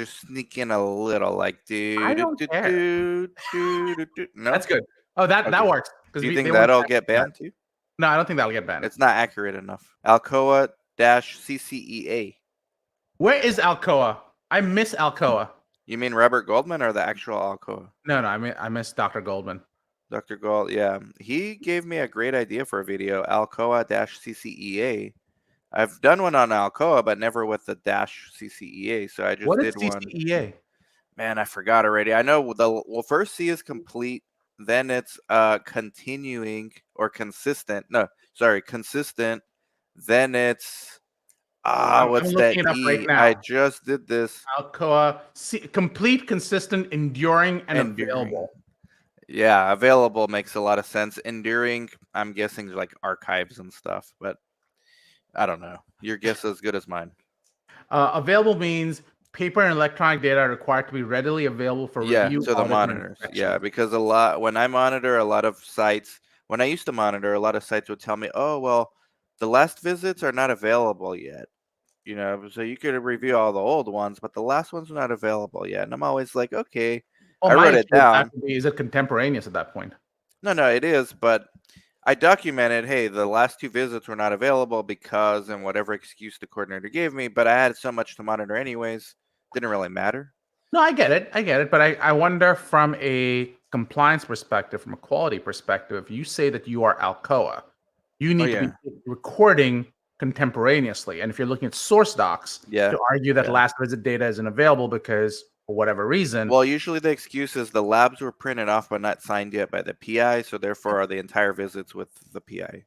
sneaking a little like I don't care. No? That's good. Oh, that Okay. works because Do you they think want that'll that. get banned too? No, I don't think that'll get banned. It's not accurate enough. Alcoa-CCEA. Where is Alcoa? I miss Alcoa. You mean Robert Goldman or the actual Alcoa? No, I miss Dr. Goldman. Dr. Gold, yeah. He gave me a great idea for a video, Alcoa-CCEA. I've done one on Alcoa, but never with the -CCEA, so I just What is did one. CCEA? Man, I forgot already. I know first C is complete, then it's continuing or consistent. No, sorry, consistent. Then it's I'm what's that looking it up right E? I now. just did this. Alcoa, complete, consistent, enduring, and Enduring. available. Yeah, available makes a lot of sense. Enduring, I'm guessing like archives and stuff, but I don't know. Your guess is as good as mine. Available means paper and electronic data are required to be readily available for review, to the audit, and monitors. inspection. Yeah, because when I monitor a lot of sites, when I used to monitor, a lot of sites would tell me, "Oh, well, the last visits are not available yet." So you could review all the old ones, but the last ones are not available yet. And I'm always like, "Okay." Well, I my wrote it issue with that down. would be, is it contemporaneous at that point? No, it is, but I documented, hey, the last 2 visits were not available because, and whatever excuse the coordinator gave me, but I had so much to monitor anyways, didn't really matter. No, I get it, but I wonder from a compliance perspective, from a quality perspective, if you say that you are Alcoa, you need to be recording contemporaneously. And if you're looking at source docs Yeah. to argue that Yeah. last visit data isn't available because for whatever reason, Well, usually the excuse is the labs were printed off but not signed yet by the PI, so therefore are the entire visits with the PI.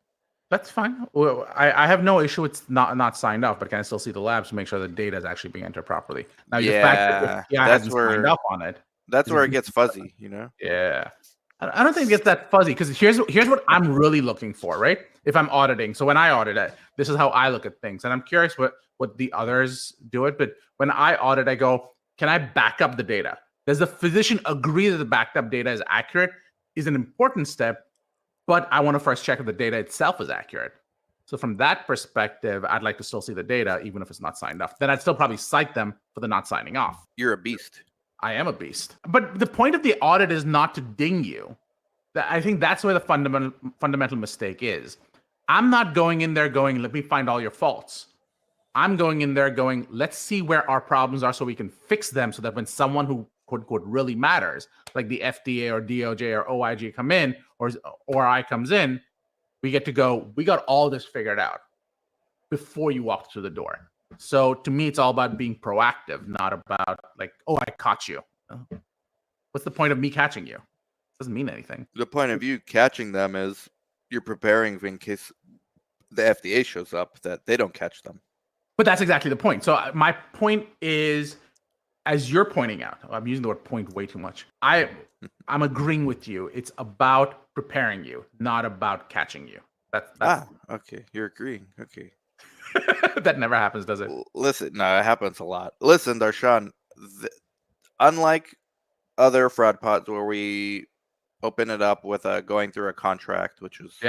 that's fine. Well, I have no issue with not signed off, but can I still see the labs to make sure the data is actually being entered properly? Now, the fact that the PI that's hasn't signed where up on it. that's is a where it huge gets fuzzy, you know? Yeah. I don't think it gets that fuzzy because here's what I'm really looking for, right? If I'm auditing, so when I audit it, this is how I look at things, and I'm curious what the others do it. But when I audit, I go, can I back up the data? Does the physician agree that the backed up data is accurate? Is an important step, but I want to first check if the data itself is accurate. So from that perspective, I'd like to still see the data, even if it's not signed off. Then I'd still probably cite them for the not signing off. You're a beast. I am a beast. But the point of the audit is not to ding you. I think that's where the fundamental mistake is. I'm not going in there going, let me find all your faults. I'm going in there going, let's see where our problems are so we can fix them so that when someone who quote really matters, like the FDA or DOJ or OIG come in or I comes in, we get to go, we got all this figured out before you walk through the door. So to me, it's all about being proactive, not about like, oh, I caught you. What's the point of me catching you? Doesn't mean anything. The point of you catching them is you're preparing in case the FDA shows up that they don't catch them. But that's exactly the point. So my point is, as you're pointing out, I'm using the word point way too much. I'm agreeing with you. It's about preparing you, not about catching you. That's okay. You're agreeing. Okay. That never happens, does it? Listen, no, it happens a lot. Listen, Darshan, unlike other fraud pods where we open it up with going through a contract, which is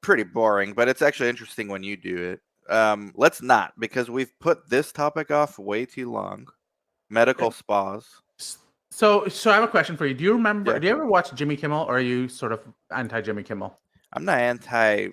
pretty boring, but it's actually interesting when you do it. Let's not, because we've put this topic off way too long. Medical spas. So I have a question for you. Do you remember? Do you ever watch Jimmy Kimmel, or are you sort of anti Jimmy Kimmel? I'm not anti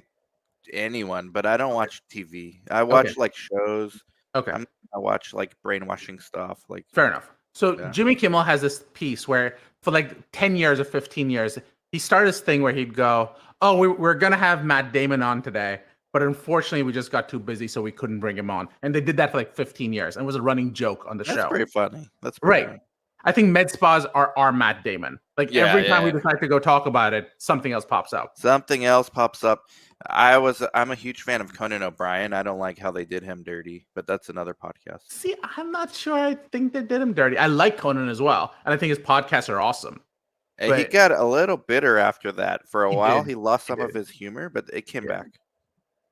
anyone, but I don't watch TV. I watch like shows. Okay. I watch like brainwashing stuff. Like fair enough. So Jimmy Kimmel has this piece where for like 10 years or 15 years, he started this thing where he'd go, oh, we're going to have Matt Damon on today. But unfortunately, we just got too busy, so we couldn't bring him on. And they did that for like 15 years. And it was a running joke on the show. That's pretty funny. That's right. Funny. I think med spas are Matt Damon. Like every time we decide to go talk about it, something else pops up. Something else pops up. I'm a huge fan of Conan O'Brien. I don't like how they did him dirty, but that's another podcast. See, I'm not sure I think they did him dirty. I like Conan as well. And I think his podcasts are awesome. But he got a little bitter after that. For a while, he lost some of his humor, but it came back.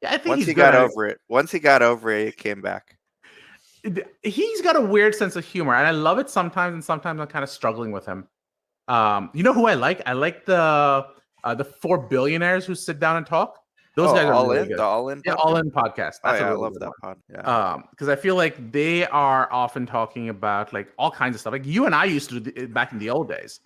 Yeah, I think once he got over it. Once he got over it, it came back. He's got a weird sense of humor, and I love it sometimes, and sometimes I'm kind of struggling with him. You know who I like? I like the 4 billionaires who sit down and talk. Those guys are All really In, good. the All In Yeah, All podcast. In podcast. Oh That's a yeah, I really love good that one. pod. Yeah. Because I feel like they are often talking about like all kinds of stuff. Like you and I used to do back in the old days.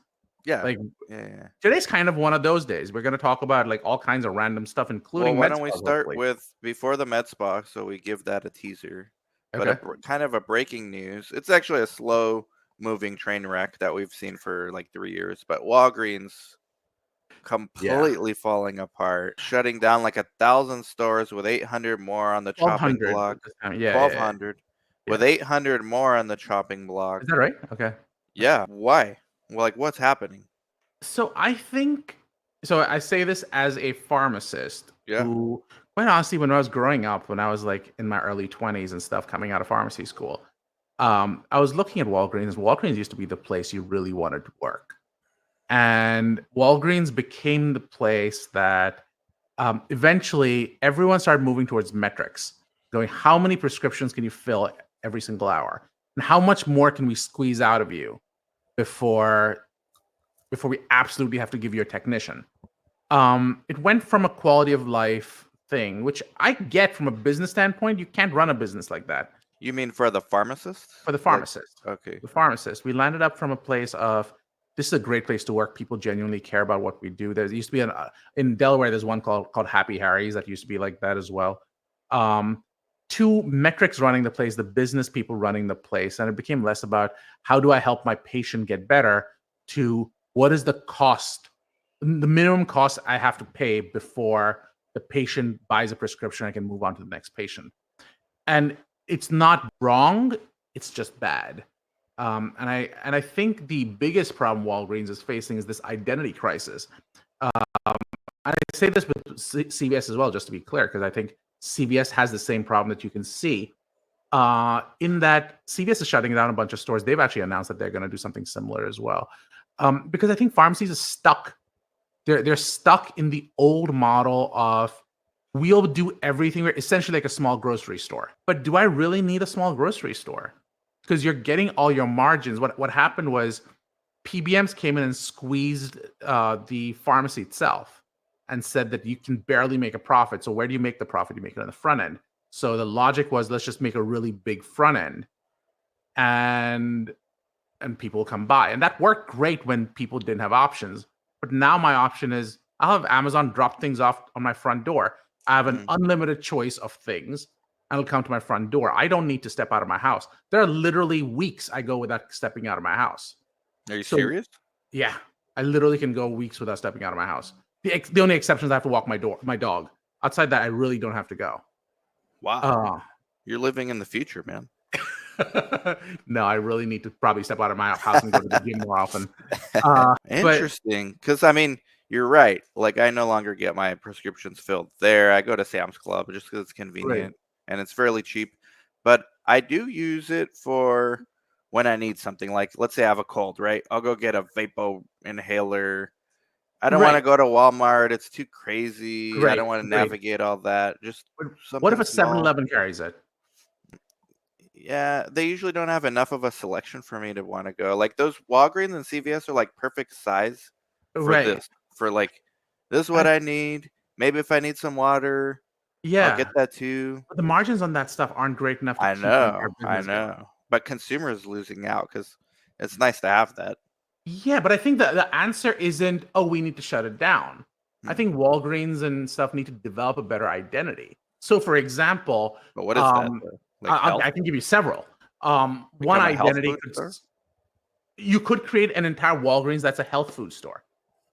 Yeah. Like Yeah. today's kind of one of those days. We're going to talk about like all kinds of random stuff, Well, including why med don't we spas, start hopefully. with before the Met Spa, so we give that a teaser. But Okay. kind of a breaking news. It's actually a slow moving train wreck that we've seen for like 3 years. But Walgreens completely falling apart, shutting down like 1,000 stores with 800 more on the chopping 1,200 block. this time. Yeah. 1,200 with 800 more on the chopping block. Is that right? Okay. Yeah. Why? Well, like, what's happening? So I think so. I say this as a pharmacist Yeah. who, quite honestly, when I was growing up, when I was like in my early 20s and stuff, coming out of pharmacy school, I was looking at Walgreens. Walgreens used to be the place you really wanted to work, and Walgreens became the place that eventually everyone started moving towards metrics, going, how many prescriptions can you fill every single hour, and how much more can we squeeze out of you before we absolutely have to give you a technician. It went from a quality of life thing, which I get from a business standpoint. You can't run a business like that. You mean for the pharmacists? For the pharmacist. Okay. The pharmacist. We landed up from a place of this is a great place to work. People genuinely care about what we do. There used to be in Delaware, there's one called Happy Harry's that used to be like that as well. Two metrics running the place, the business people running the place, and it became less about how do I help my patient get better to what is the cost, the minimum cost I have to pay before the patient buys a prescription, I can move on to the next patient. And it's not wrong, it's just bad. And I think the biggest problem Walgreens is facing is this identity crisis. I say this with CVS as well, just to be clear, because I think CVS has the same problem that you can see. In that CVS is shutting down a bunch of stores. They've actually announced that they're going to do something similar as well. Because I think pharmacies are stuck. They're stuck in the old model of we'll do everything. We're essentially like a small grocery store. But do I really need a small grocery store? Because you're getting all your margins. What happened was PBMs came in and squeezed the pharmacy itself and said that you can barely make a profit. So where do you make the profit? You make it on the front end. So the logic was let's just make a really big front end, and people will come by. And that worked great when people didn't have options. But now my option is I'll have Amazon drop things off on my front door. I have an unlimited choice of things, and it'll come to my front door. I don't need to step out of my house. There are literally weeks I go without stepping out of my house. Are you serious? Yeah, I literally can go weeks without stepping out of my house. The only exception is I have to walk my dog. Outside that, I really don't have to go. Wow. You're living in the future, man. No, I really need to probably step out of my house and go to the gym more often. Interesting, because I mean, you're right. Like, I no longer get my prescriptions filled there. I go to Sam's Club just because it's convenient and it's fairly cheap. But I do use it for when I need something. Like, let's say I have a cold, right? I'll go get a Vapo inhaler. I don't want to go to Walmart. It's too crazy. I don't want to navigate all that. Just what if a 7-Eleven carries it? Yeah, they usually don't have enough of a selection for me to want to go. Like those Walgreens and CVS are like perfect size for this. For like, this is what I need. Maybe if I need some water, I'll get that too. But the margins on that stuff aren't great enough to I know. But consumers losing out because it's nice to have that. Yeah, but I think that the answer isn't, oh, we need to shut it down. I think Walgreens and stuff need to develop a better identity. So, for example, but what is that? I can give you several. One identity you could create an entire Walgreens that's a health food store.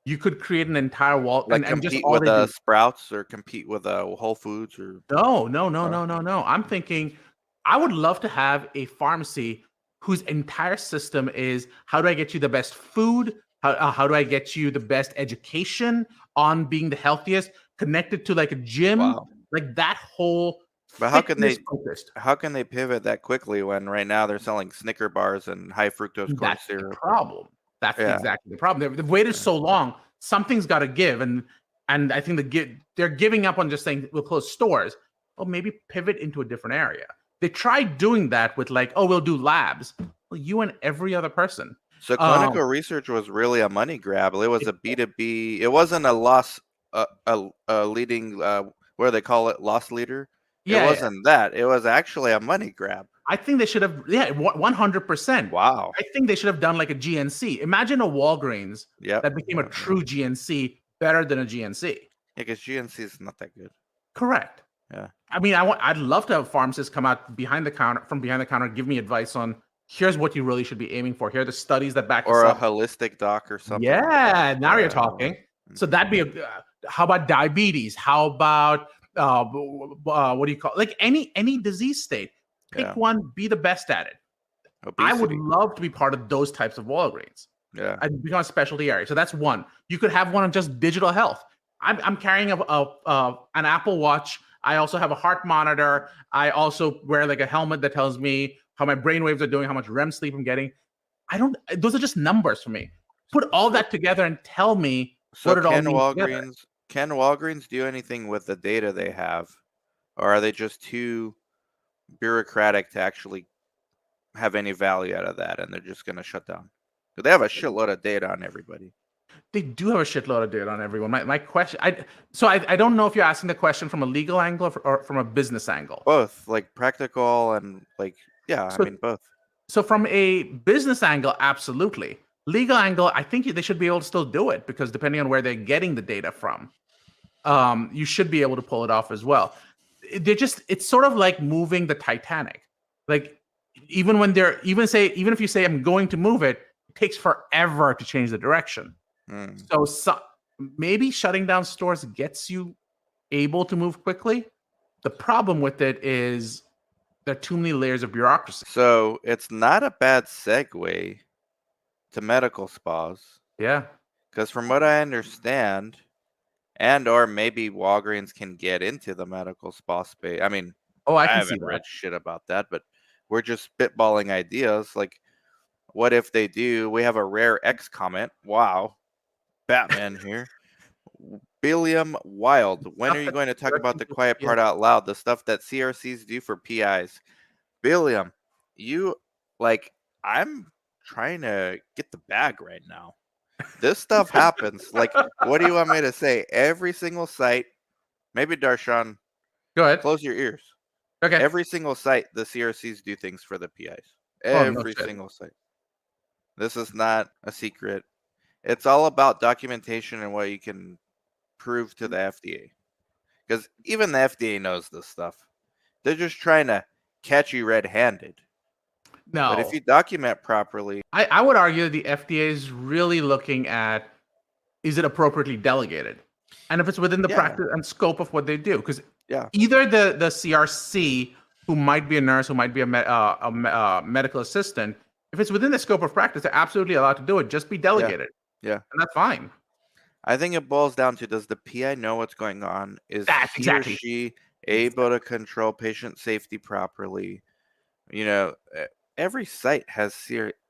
You could create an entire and compete with a Sprouts or compete with a Whole Foods or no. I'm thinking I would love to have a pharmacy whose entire system is how do I get you the best food? How do I get you the best education on being the healthiest? Connected to like a gym, like that whole. But how can they pivot that quickly when right now they're selling Snicker bars and high fructose corn syrup? That's the problem. That's exactly the problem. They've waited so long. Something's got to give, and I think they're giving up on just saying we'll close stores. Well, maybe pivot into a different area. They tried doing that with like, oh, we'll do labs. Well, you and every other person. So clinical research was really a money grab. It was a B2B. It wasn't a loss, a leading what do they call it, loss leader? It Yeah, wasn't that. It was actually a money grab. I think they should have, 100%. Wow. I think they should have done like a GNC. Imagine a Walgreens Yep. that became a true GNC, better than a GNC. Yeah, because GNC is not that good. Correct. Yeah. I mean, I'd love to have pharmacists come out behind the counter, give me advice on here's what you really should be aiming for. Here are the studies that back Or this a up. holistic doc or something like Yeah, that. now you're talking. So that'd be how about diabetes? How about what do you call, like any disease state? Pick one, be the best at it. I would Obesity. love to be part of those types of Walgreens. Yeah. I'd become a specialty area. So that's one. You could have one on just digital health. I'm carrying an Apple Watch. I also have a heart monitor. I also wear like a helmet that tells me how my brain waves are doing, how much REM sleep I'm getting. Those are just numbers for me. Put all that together and tell me So what it all means together. Can Walgreens do anything with the data they have? Or are they just too bureaucratic to actually have any value out of that, and they're just going to shut down? Because they have a shitload of data on everybody. They do have a shitload of data on everyone. My question, I don't know if you're asking the question from a legal angle or from a business angle. Both, like practical and like, yeah, I mean both. So from a business angle, absolutely. Legal angle, I think they should be able to still do it because depending on where they're getting the data from, you should be able to pull it off as well. It's sort of like moving the Titanic. Like even if you say I'm going to move it, it takes forever to change the direction. So maybe shutting down stores gets you able to move quickly. The problem with it is there are too many layers of bureaucracy. So it's not a bad segue to medical spas. Yeah. Because from what I understand, and or maybe Walgreens can get into the medical spa space. I mean, I can see haven't read shit about that, but we're just spitballing ideas. Like, what if they do? We have a rare X comment. Wow. Batman here. Billiam Wild. When are you going to talk about the quiet part out loud? The stuff that CRCs do for PIs. Billiam, I'm trying to get the bag right now. This stuff happens. Like, what do you want me to say? Every single site, maybe Darshan, go ahead. Close your ears. Okay. Every single site, the CRCs do things for the PIs. Every single site. This is not a secret. It's all about documentation and what you can prove to the FDA. Because even the FDA knows this stuff. They're just trying to catch you red-handed. No. But if you document properly, I would argue that the FDA is really looking at, is it appropriately delegated? And if it's within the practice and scope of what they do. Because either the CRC, who might be a nurse, who might be a medical assistant, if it's within the scope of practice, they're absolutely allowed to do it. Just be delegated. Yeah. And that's fine. I think it boils down to, does the PI know what's going on? Is he or she able to control patient safety properly? You know, every site has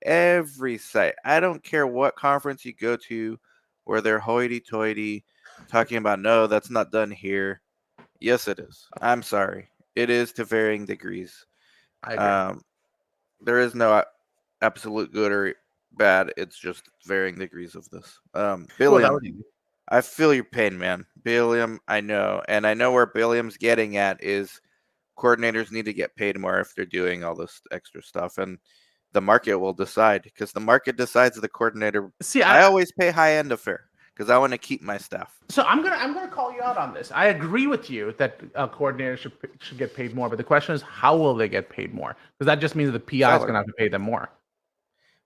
every site. I don't care what conference you go to where they're hoity-toity talking about, no, that's not done here. Yes, it is. I'm sorry. It is to varying degrees. I agree. There is no absolute good or bad. It's just varying degrees of this. Billiam, I feel your pain, man. Billiam, I know. And I know where Billiam's getting at is coordinators need to get paid more if they're doing all this extra stuff. And the market will decide, because the market decides the coordinator. See, I always pay high end of fare because I want to keep my staff. So I'm gonna call you out on this. I agree with you that coordinators should get paid more, but the question is, how will they get paid more? Because that just means the PI is gonna have to pay them more.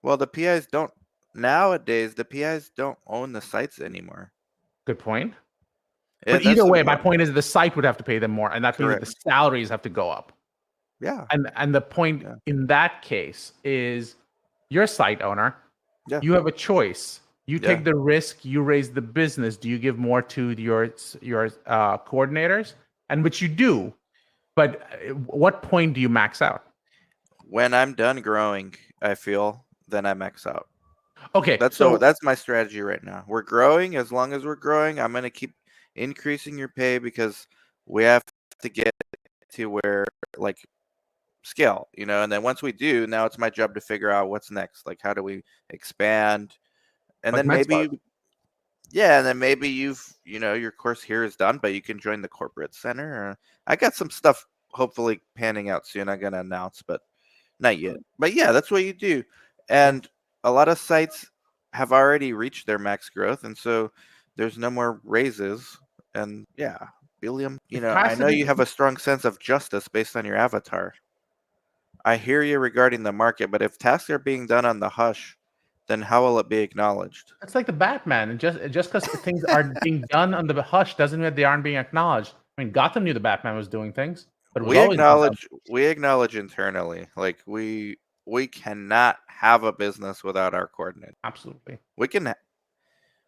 Well, the PIs don't nowadays. The PIs don't own the sites anymore. Good point. But either way, my point is the site would have to pay them more, and that means that the salaries have to go up. Yeah. And the point in that case is, you're a site owner. Yeah. You have a choice. You take the risk. You raise the business. Do you give more to your coordinators? And which you do. But what point do you max out? When I'm done growing, I feel, then I max out. Okay. That's my strategy right now. We're growing. As long as we're growing, I'm going to keep increasing your pay because we have to get to where, like, scale, and then once we do, now it's my job to figure out what's next. Like, how do we expand? And then maybe Yeah, and then maybe your course here is done, but you can join the corporate center. I got some stuff hopefully panning out soon. I'm gonna announce, but not yet. But yeah, that's what you do. And a lot of sites have already reached their max growth, and so there's no more raises. And yeah, Billiam, If I know Cassidy, you have a strong sense of justice based on your avatar. I hear you regarding the market, but if tasks are being done on the hush, then how will it be acknowledged? it's like the Batman, and just because things are being done under the hush doesn't mean that they aren't being acknowledged. I mean, Gotham knew the Batman was doing things, but it was We always done. acknowledge internally. Like we cannot have a business without our coordinator. Absolutely. We can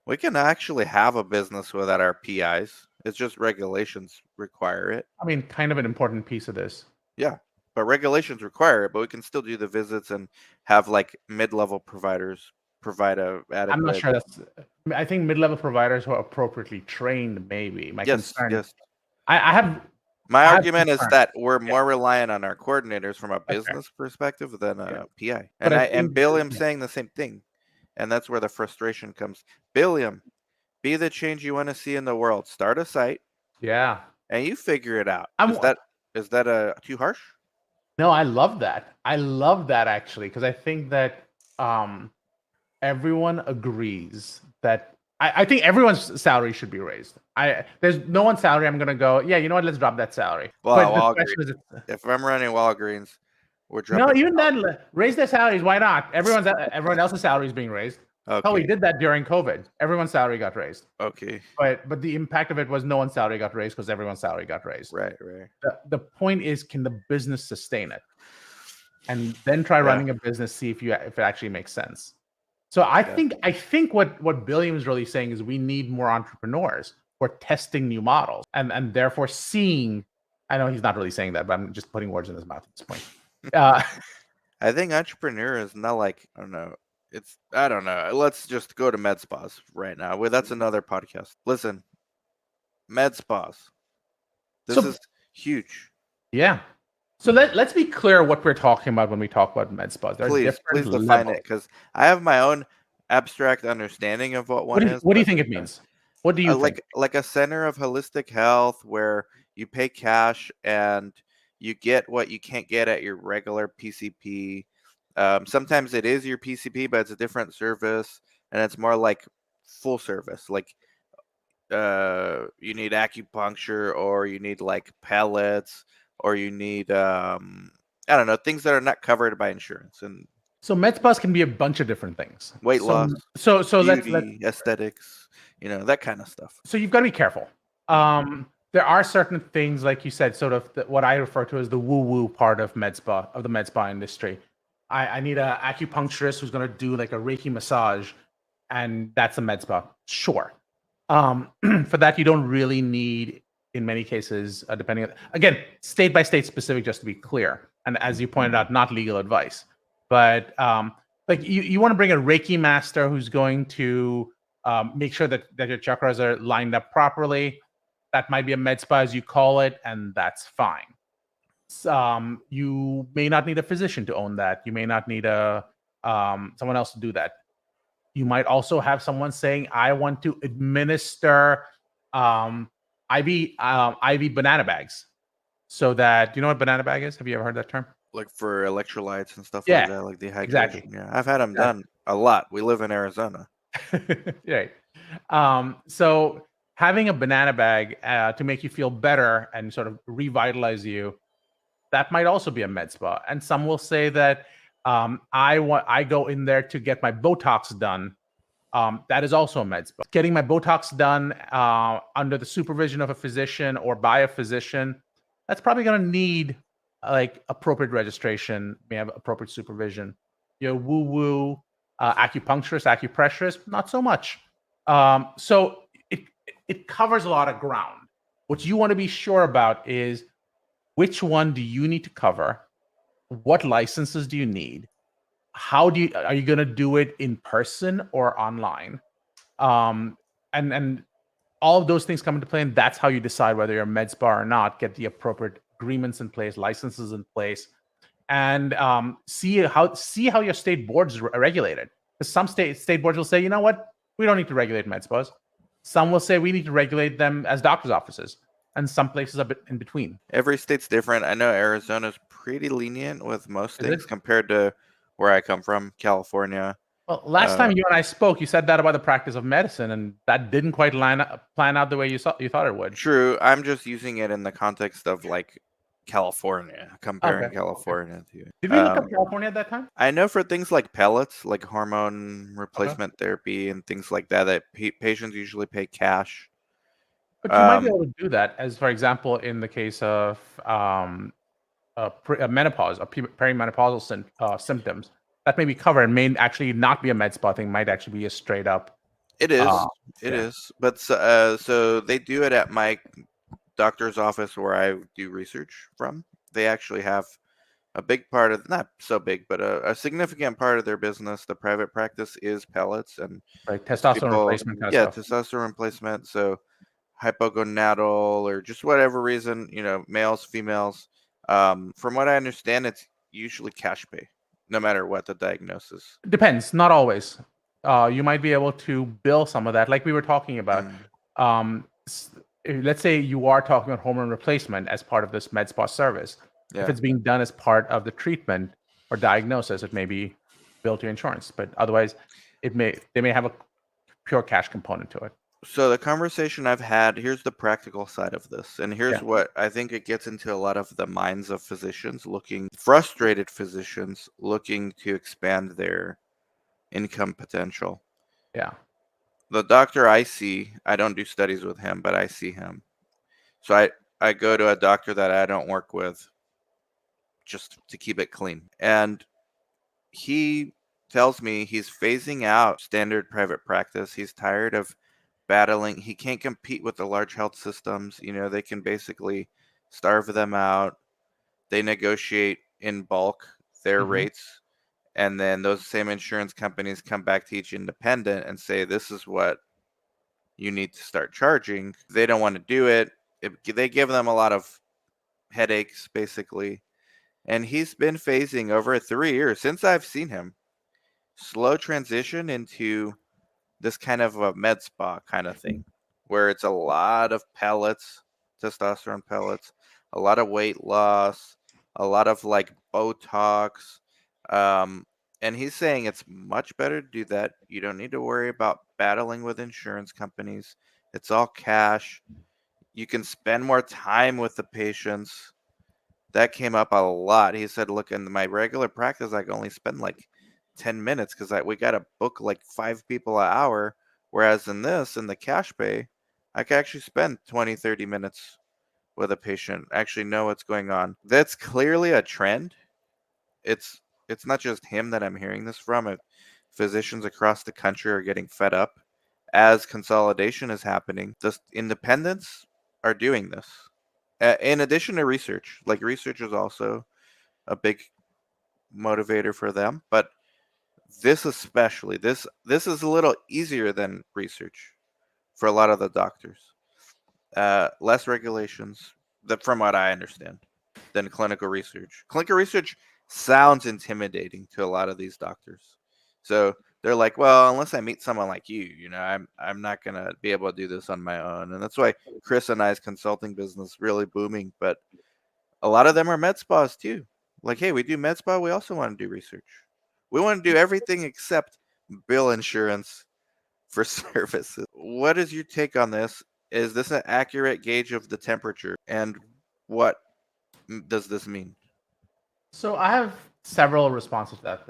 We can actually have a business without our PIs. It's just regulations require it. I mean, kind of an important piece of this. Yeah. But regulations require it, but we can still do the visits and have like mid-level providers provide a I'm not adequate. sure that's. I think mid-level providers who are appropriately trained, maybe. My Yes, concern, yes. I have, My I have argument is concerns. that we're Yeah, more reliant on our coordinators from a that's fair. business perspective than Yeah, a PI. but And I and think, Billiam yeah, saying the same thing. And that's where the frustration comes. Billiam, be the change you want to see in the world. Start a site yeah. and you figure it out. I'm Is that too harsh? no, I love that. I love that actually because I think that um everyone agrees that I think everyone's salary should be raised. There's no one's salary I'm gonna go, yeah, you know what, let's drop that salary. Well, But the Walgreens. question is, If I'm running Walgreens, we're no, dropping even the then, raise their salaries. Why not? Everyone else's salary is being raised. salary. Hell, we Okay. did that during COVID. Everyone's salary got raised, Okay. but the impact of it was no one's salary got raised because everyone's salary got raised. Right. Right. The point is, can the business sustain it? And then try Yeah. running a business, see if it actually makes sense. So I Yeah. think what Billiam is really saying is we need more entrepreneurs who are testing new models and therefore seeing. I know he's not really saying that, but I'm just putting words in his mouth at this point. Uh, I think entrepreneur is not like I don't know. I don't know. Let's just go to med spas right now. Well, that's another podcast. Listen, med spas. This so is huge. yeah. So let's be clear what we're talking about when we talk about med spas. There are Please, different please define levels. it because I have my own abstract understanding of what one is. What do you But think it means? What do you think? like a center of holistic health where you pay cash and you get what you can't get at your regular PCP. Sometimes it is your PCP, but it's a different service, and it's more like full service. Like you need acupuncture, or you need like pellets, or you need I don't know, things that are not covered by insurance, and So med spas can be a bunch of different things. weight loss, So let's beauty, aesthetics, that kind of stuff. so you've got to be careful. There are certain things, like you said, sort of what I refer to as the woo-woo part of the med spa industry. I need a acupuncturist who's going to do like a Reiki massage, and that's a med spa. Sure. For that, you don't really need, in many cases, depending on, again, state by state specific, just to be clear. And as you pointed out, not legal advice, but like you want to bring a Reiki master who's going to make sure that your chakras are lined up properly. That might be a med spa, as you call it, and that's fine. You may not need a physician to own that. You may not need someone else to do that. You might also have someone saying, "I want to administer IV banana bags," so that, you know what banana bag is? Have you ever heard that term? Like for electrolytes and stuff like Yeah, that, like exactly. dehydration. Yeah, I've had them done a lot. We live in Arizona. Right. So having a banana bag to make you feel better and sort of revitalize you, that might also be a med spa. And some will say that I go in there to get my Botox done. That is also a med spa. Getting my Botox done under the supervision of a physician or by a physician, that's probably going to need like appropriate registration, may have appropriate supervision. Woo woo acupuncturist, acupressurist, not so much. So it covers a lot of ground. What you want to be sure about is which one do you need to cover? What licenses do you need? Are you going to do it in person or online? And all of those things come into play, and that's how you decide whether you're a med spa or not. Get the appropriate agreements in place, licenses in place, and see how your state boards are regulated. Because some state boards will say, you know what, we don't need to regulate med spas. Some will say we need to regulate them as doctor's offices, and some places a bit in between. Every state's different. I know Arizona's pretty lenient with most Is things it? compared to where I come from, California. Well, last time you and I spoke, you said that about the practice of medicine, and that didn't quite plan out the way you thought it would. True. I'm just using it in the context of like California, comparing Okay. California to. Did we look up California at that time? I know for things like pellets, like hormone replacement therapy and things like that, that patients usually pay cash. But you might be able to do that, as for example, in the case of menopause or perimenopausal symptoms. That may be covered and may actually not be a med spa thing, might actually be a straight up. It is. It Yeah. is. But so they do it at my doctor's office where I do research from. They actually have a big part of, not so big, but a significant part of their business, the private practice, is pellets and Right. it's Testosterone people, replacement kind of yeah, stuff. testosterone replacement. So hypogonadal or just whatever reason, males, females. From what I understand, it's usually cash pay, no matter what the diagnosis. Depends, not always. You might be able to bill some of that, like we were talking about. Let's say you are talking about hormone replacement as part of this med spa service. If Yeah. it's being done as part of the treatment or diagnosis, it may be billed to insurance. But otherwise, they may have a pure cash component to it. So the conversation I've had, here's the practical side of this, and here's Yeah. what I think it gets into a lot of the minds of frustrated physicians looking to expand their income potential. Yeah. The doctor I see, I don't do studies with him, but I see him. So I go to a doctor that I don't work with just to keep it clean. And he tells me he's phasing out standard private practice. He's tired of battling. He can't compete with the large health systems. They can basically starve them out. They negotiate in bulk their rates. And then those same insurance companies come back to each independent and say, this is what you need to start charging. They don't want to do it. They give them a lot of headaches, basically. And he's been phasing over 3 years since I've seen him. Slow transition into this kind of a med spa kind of thing, where it's a lot of pellets, testosterone pellets, a lot of weight loss, a lot of like Botox. And he's saying it's much better to do that. You don't need to worry about battling with insurance companies. It's all cash. You can spend more time with the patients. That came up a lot. He said, look, in my regular practice, I can only spend like 10 minutes because we got to book like 5 people an hour. Whereas in the cash pay, I can actually spend 20, 30 minutes with a patient, actually know what's going on. That's clearly a trend. It's not just him that I'm hearing this from. Physicians across the country are getting fed up as consolidation is happening. Just independents are doing this. In addition to research, like research is also a big motivator for them, but this especially, this is a little easier than research for a lot of the doctors. Less regulations, from what I understand, than clinical research. Clinical research sounds intimidating to a lot of these doctors, so they're like, well, unless I meet someone like you, I'm not gonna be able to do this on my own. And that's why Chris and I's consulting business really booming. But a lot of them are med spas too. Like, hey, we do med spa. We also want to do research. We want to do everything except bill insurance for services. What is your take on this? Is this an accurate gauge of the temperature? And what does this mean? So I have several responses to that.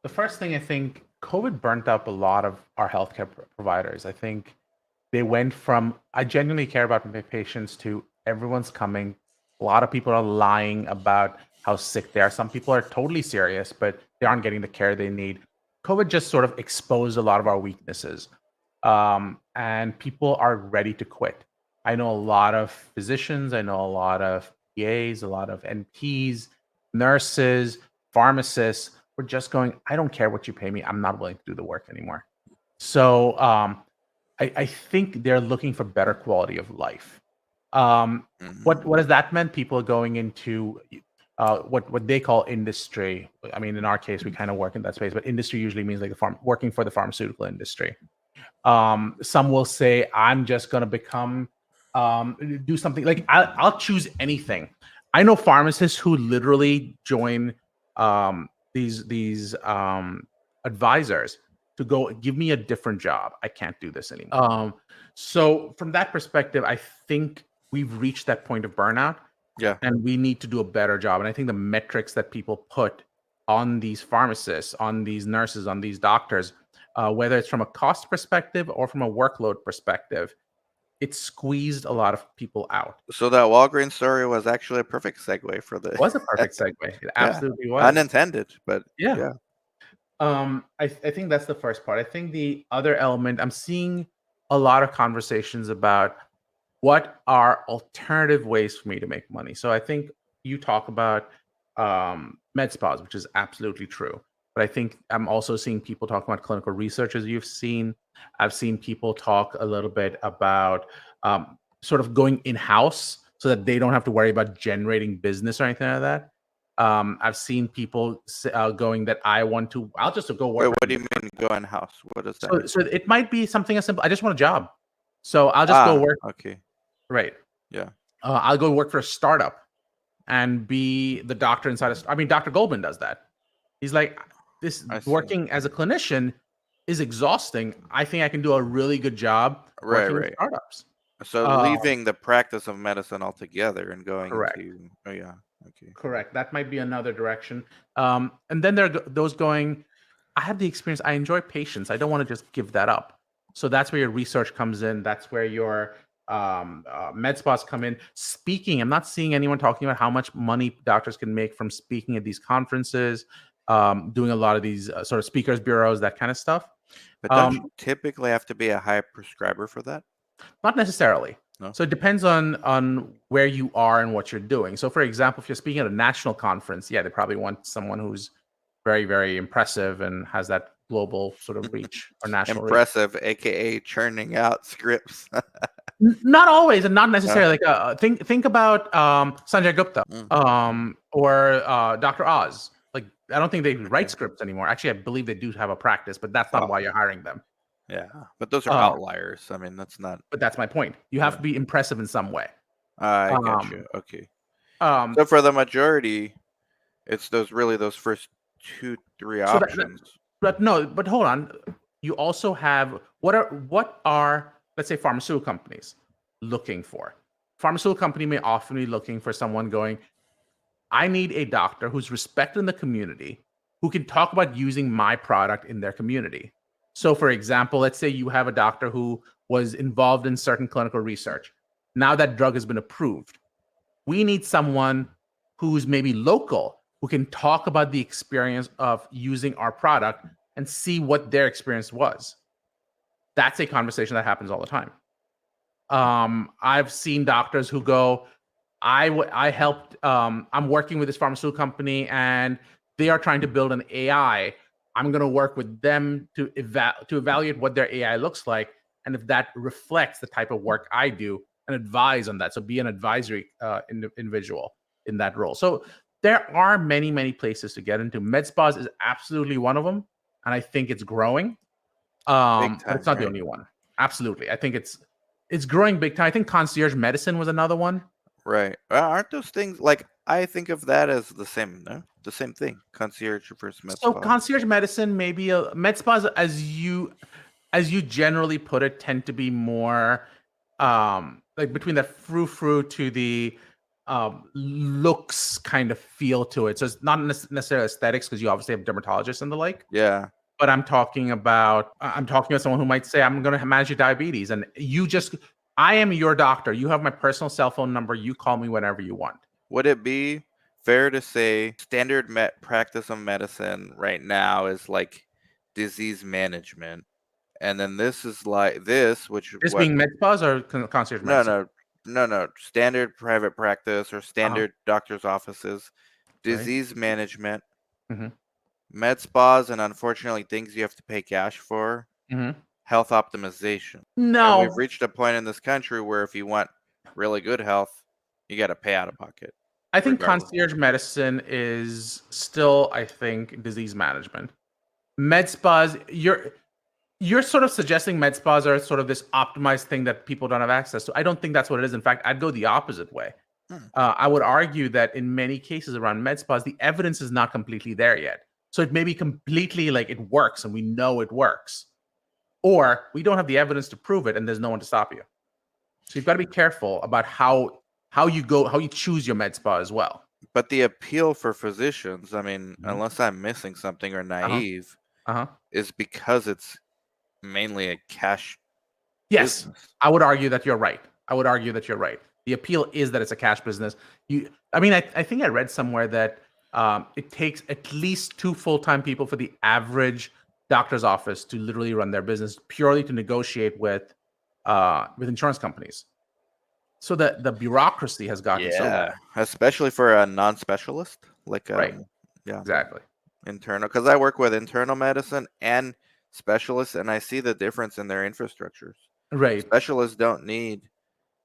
The first thing, I think COVID burnt up a lot of our healthcare providers. I think they went from I genuinely care about my patients to everyone's coming. A lot of people are lying about how sick they are. Some people are totally serious, but they aren't getting the care they need. COVID just sort of exposed a lot of our weaknesses, and people are ready to quit. I know a lot of physicians. I know a lot of PAs, a lot of NPs, nurses, pharmacists. We're just going, I don't care what you pay me. I'm not willing to do the work anymore. So I think they're looking for better quality of life. What has that meant? People going into what they call industry. I mean, in our case, we kind of work in that space, but industry usually means like working for the pharmaceutical industry. Some will say I'm just going to become do something like I'll choose anything. I know pharmacists who literally join these advisors to go give me a different job. I can't do this anymore. So from that perspective, I think we've reached that point of burnout. Yeah. And we need to do a better job. And I think the metrics that people put on these pharmacists, on these nurses, on these doctors, whether it's from a cost perspective or from a workload perspective, it squeezed a lot of people out. So that Walgreens story was actually a perfect segue for the. It was a perfect segue. It Yeah, absolutely was. unintended, but Yeah. yeah. I think that's the first part. I think the other element, I'm seeing a lot of conversations about what are alternative ways for me to make money. So I think you talk about med spas, which is absolutely true. But I think I'm also seeing people talk about clinical research, as you've seen. I've seen people talk a little bit about sort of going in house so that they don't have to worry about generating business or anything like that. I've seen people going that I'll just go work. Wait, what do you mean go in house? What does that mean? So it might be something as simple. I just want a job. So I'll just go work. Okay. Right. Yeah. I'll go work for a startup and be the doctor inside. I mean, Dr. Goldman does that. He's like, this working as a clinician is exhausting. I think I can do a really good job working in startups. So leaving the practice of medicine altogether and going into, okay. Correct. That might be another direction. And then there are those going, I have the experience. I enjoy patients. I don't want to just give that up. So that's where your research comes in. That's where your med spas come in. Speaking, I'm not seeing anyone talking about how much money doctors can make from speaking at these conferences, doing a lot of these sort of speakers bureaus, that kind of stuff. But don't you typically have to be a high prescriber for that? Not necessarily. No? So it depends on where you are and what you're doing. So for example, if you're speaking at a national conference, yeah, they probably want someone who's very, very impressive and has that global sort of reach or national impressive, reach. AKA churning out scripts. Not always, and not necessarily. Like think about Sanjay Gupta or Dr. Oz. Like I don't think they write scripts anymore. Actually, I believe they do have a practice, but that's not why you're hiring them. Yeah, but those are outliers. I mean, that's not. But that's my point. You have to be impressive in some way. I got you. Okay. So for the majority, it's those first 2-3 options. But hold on. You also have what are let's say pharmaceutical companies looking for. Pharmaceutical company may often be looking for someone going, I need a doctor who's respected in the community, who can talk about using my product in their community. So for example, let's say you have a doctor who was involved in certain clinical research. Now that drug has been approved. We need someone who's maybe local, who can talk about the experience of using our product and see what their experience was. That's a conversation that happens all the time. I've seen doctors who go, I helped, I'm working with this pharmaceutical company and they are trying to build an AI. I'm going to work with them to evaluate what their AI looks like. And if that reflects the type of work I do and advise on that. So be an advisory individual in that role. So there are many, many places to get into. Med spas is absolutely one of them. And I think it's growing. But it's not the only one. Absolutely. I think it's growing big time. I think concierge medicine was another one. Right. Aren't those things like I think of that as the same, no? The same thing. Concierge versus med spa. So concierge medicine, maybe med spas, as you generally put it, tend to be more like between the frou-frou to the looks kind of feel to it. So it's not necessarily aesthetics because you obviously have dermatologists and the like. Yeah. But I'm talking about someone who might say, I'm going to manage your diabetes. And I am your doctor. You have my personal cell phone number. You call me whenever you want. Would it be fair to say standard practice of medicine right now is like disease management? And then this is like which is being med spas or concierge medicine? No. Standard private practice or standard doctor's offices, disease management, med spas, and unfortunately things you have to pay cash for, health optimization. No. And we've reached a point in this country where if you want really good health, you got to pay out of pocket. I think concierge medicine is still, I think, disease management. Med spas, You're sort of suggesting med spas are sort of this optimized thing that people don't have access to. I don't think that's what it is. In fact, I'd go the opposite way. Hmm. I would argue that in many cases around med spas, the evidence is not completely there yet. So it may be completely like it works and we know it works, or we don't have the evidence to prove it and there's no one to stop you. So you've got to be careful about how you choose your med spa as well. But the appeal for physicians, I mean, Mhm. unless I'm missing something or Uh-huh. naive, Uh-huh. is because it's mainly a cash Yes, business. I would argue that you're right. I would argue that you're right. The appeal is that it's a cash business. I mean, I think I read somewhere that it takes at least two full-time people for the average doctor's office to literally run their business purely to negotiate with insurance companies. So the bureaucracy has gotten so Yeah, bad. especially for a non-specialist, like Right. yeah, Exactly. internal. Because I work with internal medicine and specialists, and I see the difference in their infrastructures. Right. Specialists don't need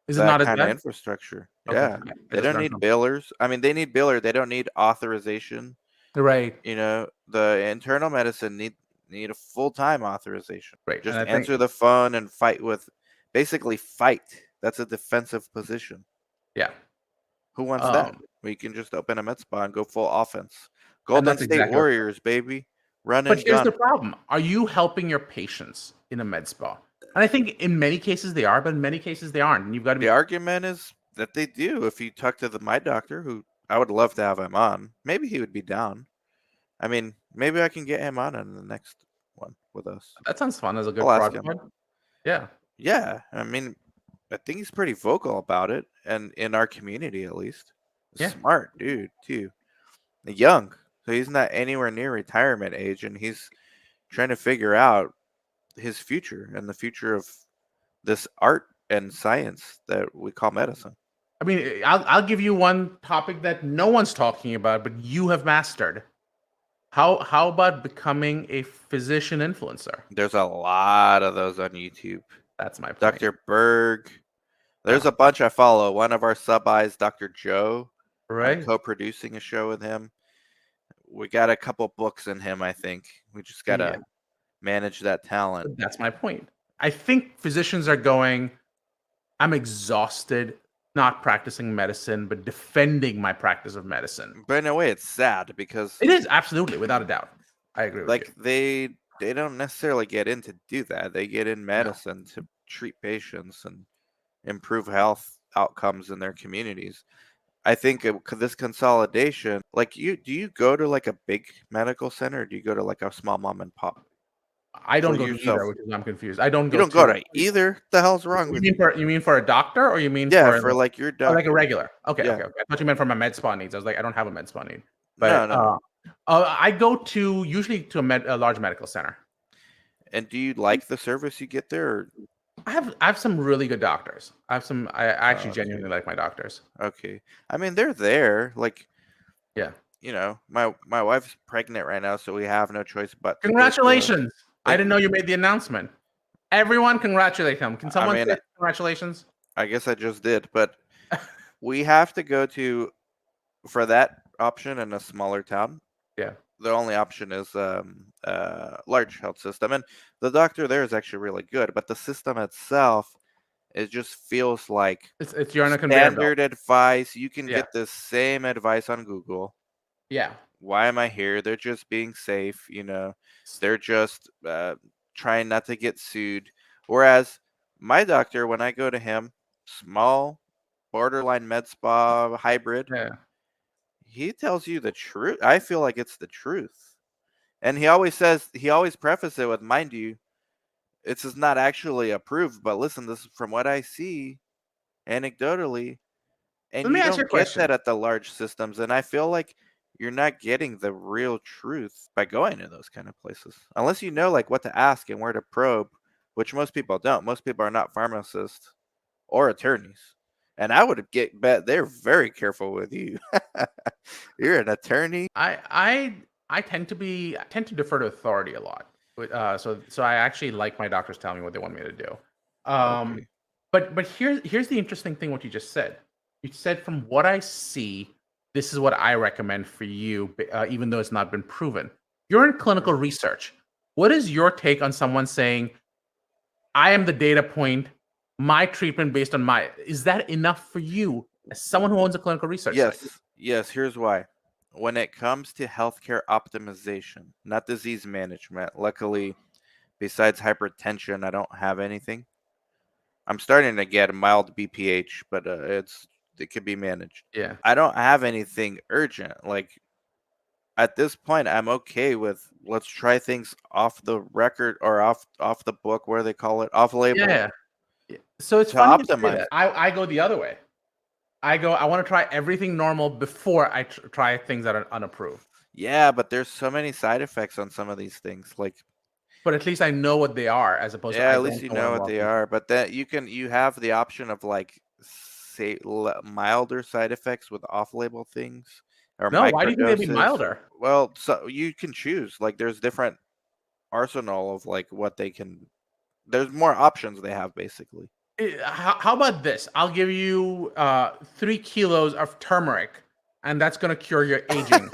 Is it that not as kind of bad? infrastructure. Okay. Yeah, I they just don't learned need something. billers. I mean, they need biller. They don't need authorization. Right. The internal medicine need a full-time authorization. Right. And Just I think answer the phone and basically fight. That's a defensive position. yeah. Who wants that? Um We can just open a med spa and go full offense. and Golden that's State exactly what. Warriors, baby. Run But and here's the gun. problem. Are you helping your patients in a med spa? And I think in many cases they are, but in many cases they aren't. And you've got to The be argument is that they do. If you talk to my doctor, who I would love to have him on, maybe he would be down. I mean, maybe I can get him on in the next one with us. that sounds fun as a I'll good ask fraud him. pod. Yeah. Yeah, I mean, I think he's pretty vocal about it, and in our community at least. Yeah. Smart dude too, young, so he's not anywhere near retirement age, and he's trying to figure out his future and the future of this art and science that we call medicine. I mean, I'll give you one topic that no one's talking about, but you have mastered. How about becoming a physician influencer? There's a lot of those on YouTube. That's my point. Dr. Berg. There's Yeah. a bunch I follow. One of our sub-eyes, Dr. Joe. I'm Right. co-producing a show with him. We got a couple books in him, I think. We just Yeah. gotta manage that talent. That's my point. I think physicians are going, I'm exhausted not practicing medicine, but defending my practice of medicine. But in a way, it's sad because It is absolutely, without a doubt. I agree with you. like they don't necessarily get in to do that. They get in No. medicine to treat patients and improve health outcomes in their communities. I think this consolidation, like do you go to like a big medical center, or do you go to like a small mom and pop I for don't go to either, yourself? which is I'm confused. I don't You go don't go to to either. The hell's wrong you with you? mean for a doctor or you mean Yeah, for for like your like a doctor. regular? Okay, Yeah. okay, okay. I thought you meant for my med spa needs. I was like, I don't have a med spa need. No, But no. I go to usually to a large medical center. And do you like the service you get there? Or? I have some really good doctors. I actually Okay. genuinely like my doctors. Okay. I mean, they're there. Like, Yeah. my wife's pregnant right now, so we have no choice but to go to her. Congratulations. I Thank didn't know you. you made the announcement. Everyone congratulate him. Can I someone mean, say congratulations? I guess I just did, but we have to go to for that option in a smaller town. Yeah. The only option is large health system, and the doctor there is actually really good, but the system itself, it just feels like It's you're on a conveyor belt. standard advice. You can Yeah. get the same advice on Google. Yeah. Why am I here? They're just being safe, They're just trying not to get sued. Whereas my doctor, when I go to him, small, borderline med spa hybrid, Yeah. he tells you the truth. I feel like it's the truth. And he always prefaces it with, mind you, this is not actually approved, but listen, this is from what I see anecdotally. And Let me you ask you a don't get question. that at the large systems. And I feel like you're not getting the real truth by going to those kind of places. Unless you know like what to ask and where to probe, which most people don't. Most people are not pharmacists or attorneys. And I would get bet they're very careful with you. You're an attorney. I I tend to defer to authority a lot. So I actually like my doctors telling me what they want me to do. Um, Okay. but here's the interesting thing. What you just said. You said from what I see, this is what I recommend for you, even though it's not been proven. You're in clinical research. What is your take on someone saying, I am the data point, my treatment based on my, is that enough for you as someone who owns a clinical research site? Yes, here's why. When it comes to healthcare optimization, not disease management, luckily, besides hypertension, I don't have anything. I'm starting to get a mild BPH, but it could be managed. Yeah. I don't have anything urgent. Like at this point, I'm okay with let's try things off the record or off the book, where they call it, off label, Yeah. So it's to funny you say optimize. that. I go the other way. I want to try everything normal before I try things that are unapproved. Yeah, but there's so many side effects on some of these things. Like, But at least I know what they are, as opposed to yeah, I at least don't you know what know I'm what they walking into. are. But that you have the option of like say milder side effects with off-label things or No, why do you think they'd be microdoses. milder? Well, so you can choose. Like, there's different arsenal of like what they can. There's more options they have basically. How about this? I'll give you 3 kilos of turmeric, and that's going to cure your aging.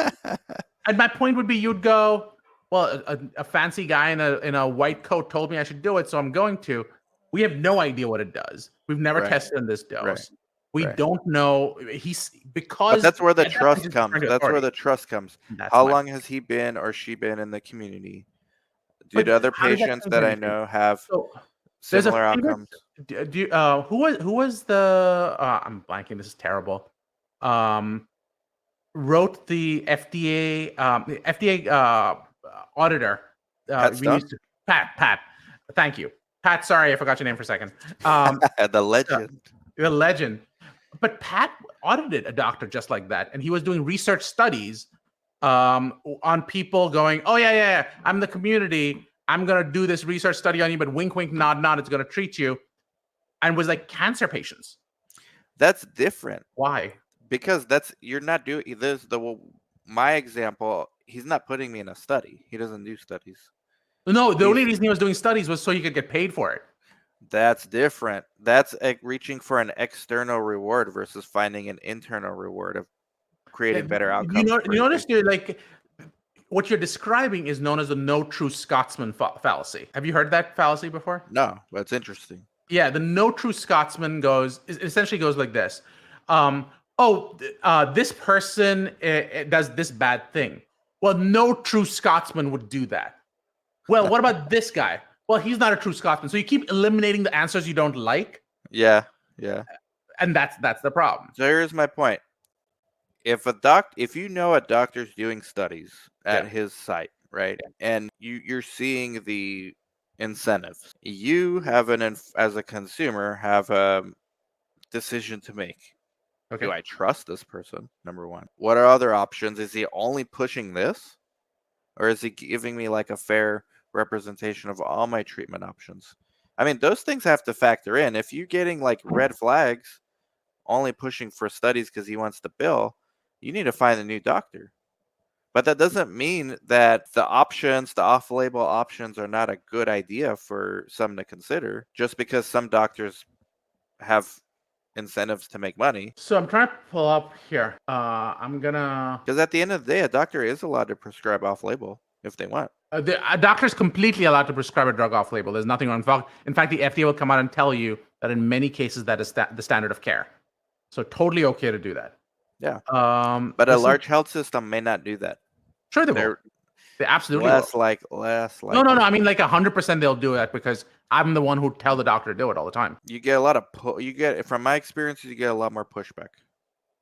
And my point would be, you'd go, well, a fancy guy in a white coat told me I should do it, so I'm going to. We have no idea what it does. We've never Right, tested on this right, dose. We right. don't know. But Because that's where the at that point trust he's comes. referring to That's where authority. the trust comes. That's How my long point. has he been or she been in the community? Did But other how does that patients change that I anything? know have So there's a similar famous. outcomes? Who was the? I'm blanking. This is terrible. Um, Wrote the FDA auditor. Pat We used Stone? to Pat. Thank you, Pat. Sorry, I forgot your name for a second. Um, The uh, legend. the legend. But Pat audited a doctor just like that, and he was doing research studies on people going, "Oh yeah, I'm the community. I'm gonna do this research study on you, but wink, wink, nod, nod. It's gonna treat you." And was like cancer patients. That's different Why? because that's you're not doing this. My example. He's not putting me in a study. He doesn't do studies. No, the only He's reason he was doing studies was so he could get paid for it. That's different. That's reaching for an external reward versus finding an internal reward of Yeah, creating better outcomes you for your notice patient. you're like what you're describing is known as the no true Scotsman fallacy. Have you heard that fallacy before? No, that's interesting. Yeah, the no true Scotsman essentially goes like this. This person does this bad thing. Well, no true Scotsman would do that. Well, what about this guy? Well, he's not a true Scotsman. So you keep eliminating the answers you don't like, Yeah, yeah. and that's the problem. So here's my point. If you know a doctor's doing studies at Yeah, his site, right, yeah. and you're seeing the incentives, you have as a consumer have a decision to make. Do Okay. I trust this person? Number one. What are other options? Is he only pushing this? Or is he giving me like a fair representation of all my treatment options? I mean, those things have to factor in. If you're getting like red flags, only pushing for studies because he wants to bill, you need to find a new doctor. But that doesn't mean that the options, the off label options, are not a good idea for some to consider just because some doctors have incentives to make money. So I'm trying to pull up here. I'm gonna. Because at the end of the day, a doctor is allowed to prescribe off label if they want. A doctor's completely allowed to prescribe a drug off label. There's nothing wrong. In fact, the FDA will come out and tell you that in many cases that is the standard of care. So totally okay to do that. Yeah. But a large health system may not do that. Sure they will. They're They absolutely will. less No. likely. I mean, like 100% they'll do that because I'm the one who tell the doctor to do it all the time. You get a lot of from my experiences, you get a lot more pushback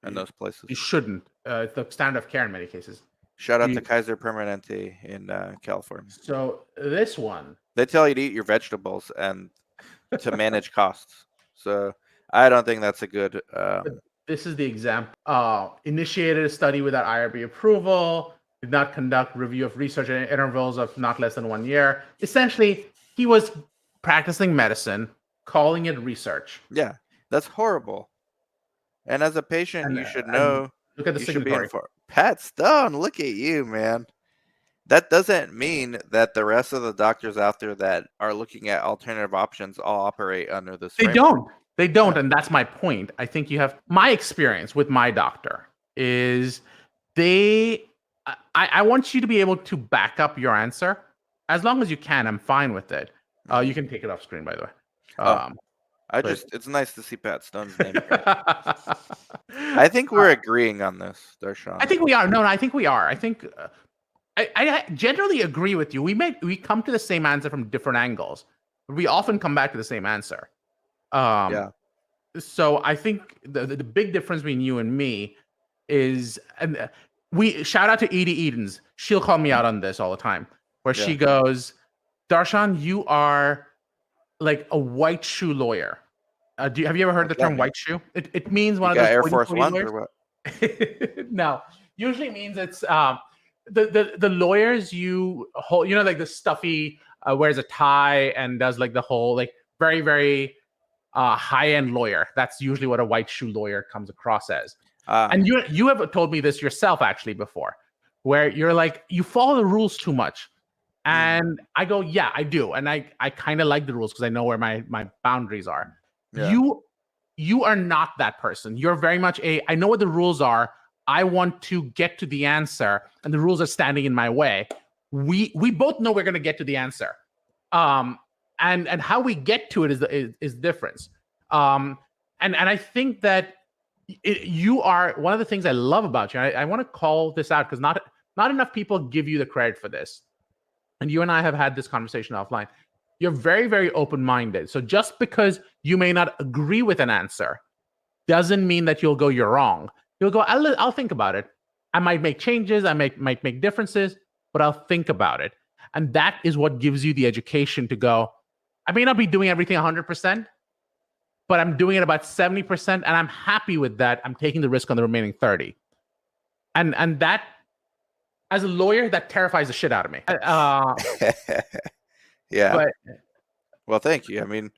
in those You places. shouldn't. It's the standard of care in many cases. Shout out to Kaiser Permanente in California. So this one, They tell you to eat your vegetables and to manage costs. So I don't think that's a good. this is the example. Initiated a study without IRB approval, did not conduct review of research at intervals of not less than 1 year. Essentially, he was practicing medicine, calling it research. Yeah, that's horrible. And as a patient, you should know. Look at the You should be signatory. informed. Pat Stone, look at you, man. That doesn't mean that the rest of the doctors out there that are looking at alternative options all operate under this They framework. don't. They don't, and that's my point. I think you have my experience with my doctor is they. I want you to be able to back up your answer. as long as you can, I'm fine with it. You can take it off screen, by the way. Oh, But it's nice to see Pat Stone's name here. I think we're agreeing on this, Darshan. I think we are. No, I think we are. I think I generally agree with you. We come to the same answer from different angles. We often come back to the same answer. Yeah. So I think the big difference between you and me is, and we shout out to Edie Edens. She'll call me out on this all the time, where she goes, Darshan, you are like a white shoe lawyer. Have you ever heard the term white shoe? It means one You of got those Air Force Ones lawyers. or what? No, usually means it's the lawyers you hold, you know, like the stuffy wears a tie and does like the whole like very very high-end lawyer. That's usually what a white shoe lawyer comes across as. And you have told me this yourself actually before, where you're like, you follow the rules too much. And I go, yeah, I do. And I kind of like the rules because I know where my boundaries are. Yeah. You are not that person. You're very much I know what the rules are. I want to get to the answer, and the rules are standing in my way. We both know we're going to get to the answer. And how we get to it is difference. And I think that you are one of the things I love about you. I want to call this out because not enough people give you the credit for this. And you and I have had this conversation offline. You're very, very open-minded. So just because you may not agree with an answer doesn't mean that you'll go, you're wrong. You'll go, I'll think about it. I might make changes. I might make differences, but I'll think about it. And that is what gives you the education to go, I may not be doing everything 100%, but I'm doing it about 70%, and I'm happy with that. I'm taking the risk on the remaining 30. And that, as a lawyer, that terrifies the shit out of me. Yeah. Well, thank you. I mean,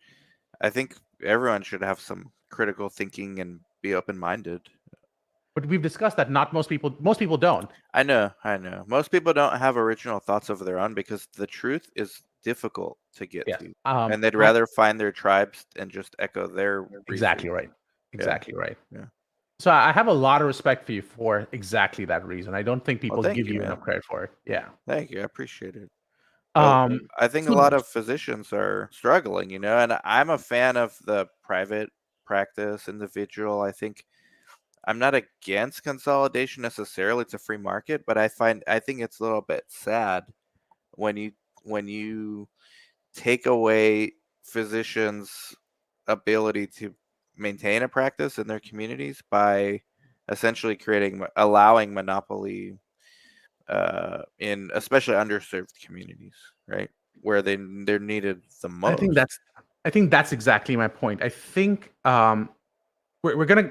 I think everyone should have some critical thinking and be open-minded. But we've discussed that most people don't. I know. Most people don't have original thoughts of their own because the truth is difficult to get to. And they'd rather find their tribes and just echo their exactly reason. right. Exactly right. Yeah. So I have a lot of respect for you for exactly that reason. I don't think people give you enough credit for it. Yeah. Thank you. I appreciate it. I think a lot of physicians are struggling, and I'm a fan of the private practice individual. I think I'm not against consolidation necessarily. It's a free market, but I think it's a little bit sad when you take away physicians' ability to maintain a practice in their communities by essentially allowing monopoly in especially underserved communities, right, where they're needed the most. I think that's exactly my point. I think we're gonna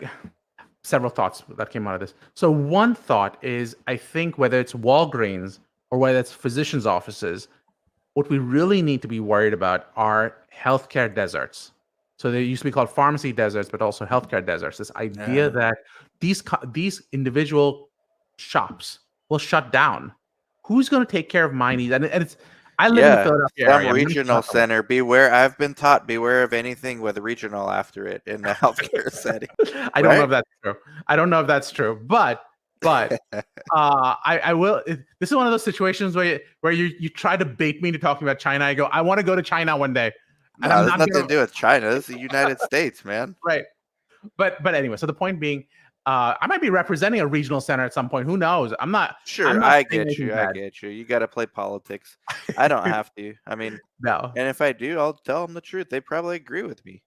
several thoughts that came out of this. So one thought is, I think whether it's Walgreens or whether it's physicians' offices, what we really need to be worried about are healthcare deserts. So they used to be called pharmacy deserts, but also healthcare deserts. This idea that these individual shops will shut down. Who's going to take care of my needs? And it's I live in the Philadelphia area. Regional center. Beware. I've been taught beware of anything with regional after it in the healthcare setting. I don't know if that's true. I don't know if that's true, but I will. This is one of those situations where you try to bait me into talking about China. I go, I want to go to China one day. And no, there's nothing to do with China. It's the United States, man. Right. But anyway, so the point being, I might be representing a regional center at some point. Who knows? I'm not sure. I get you. You got to play politics. I don't have to. I mean, no. And if I do, I'll tell them the truth. They probably agree with me.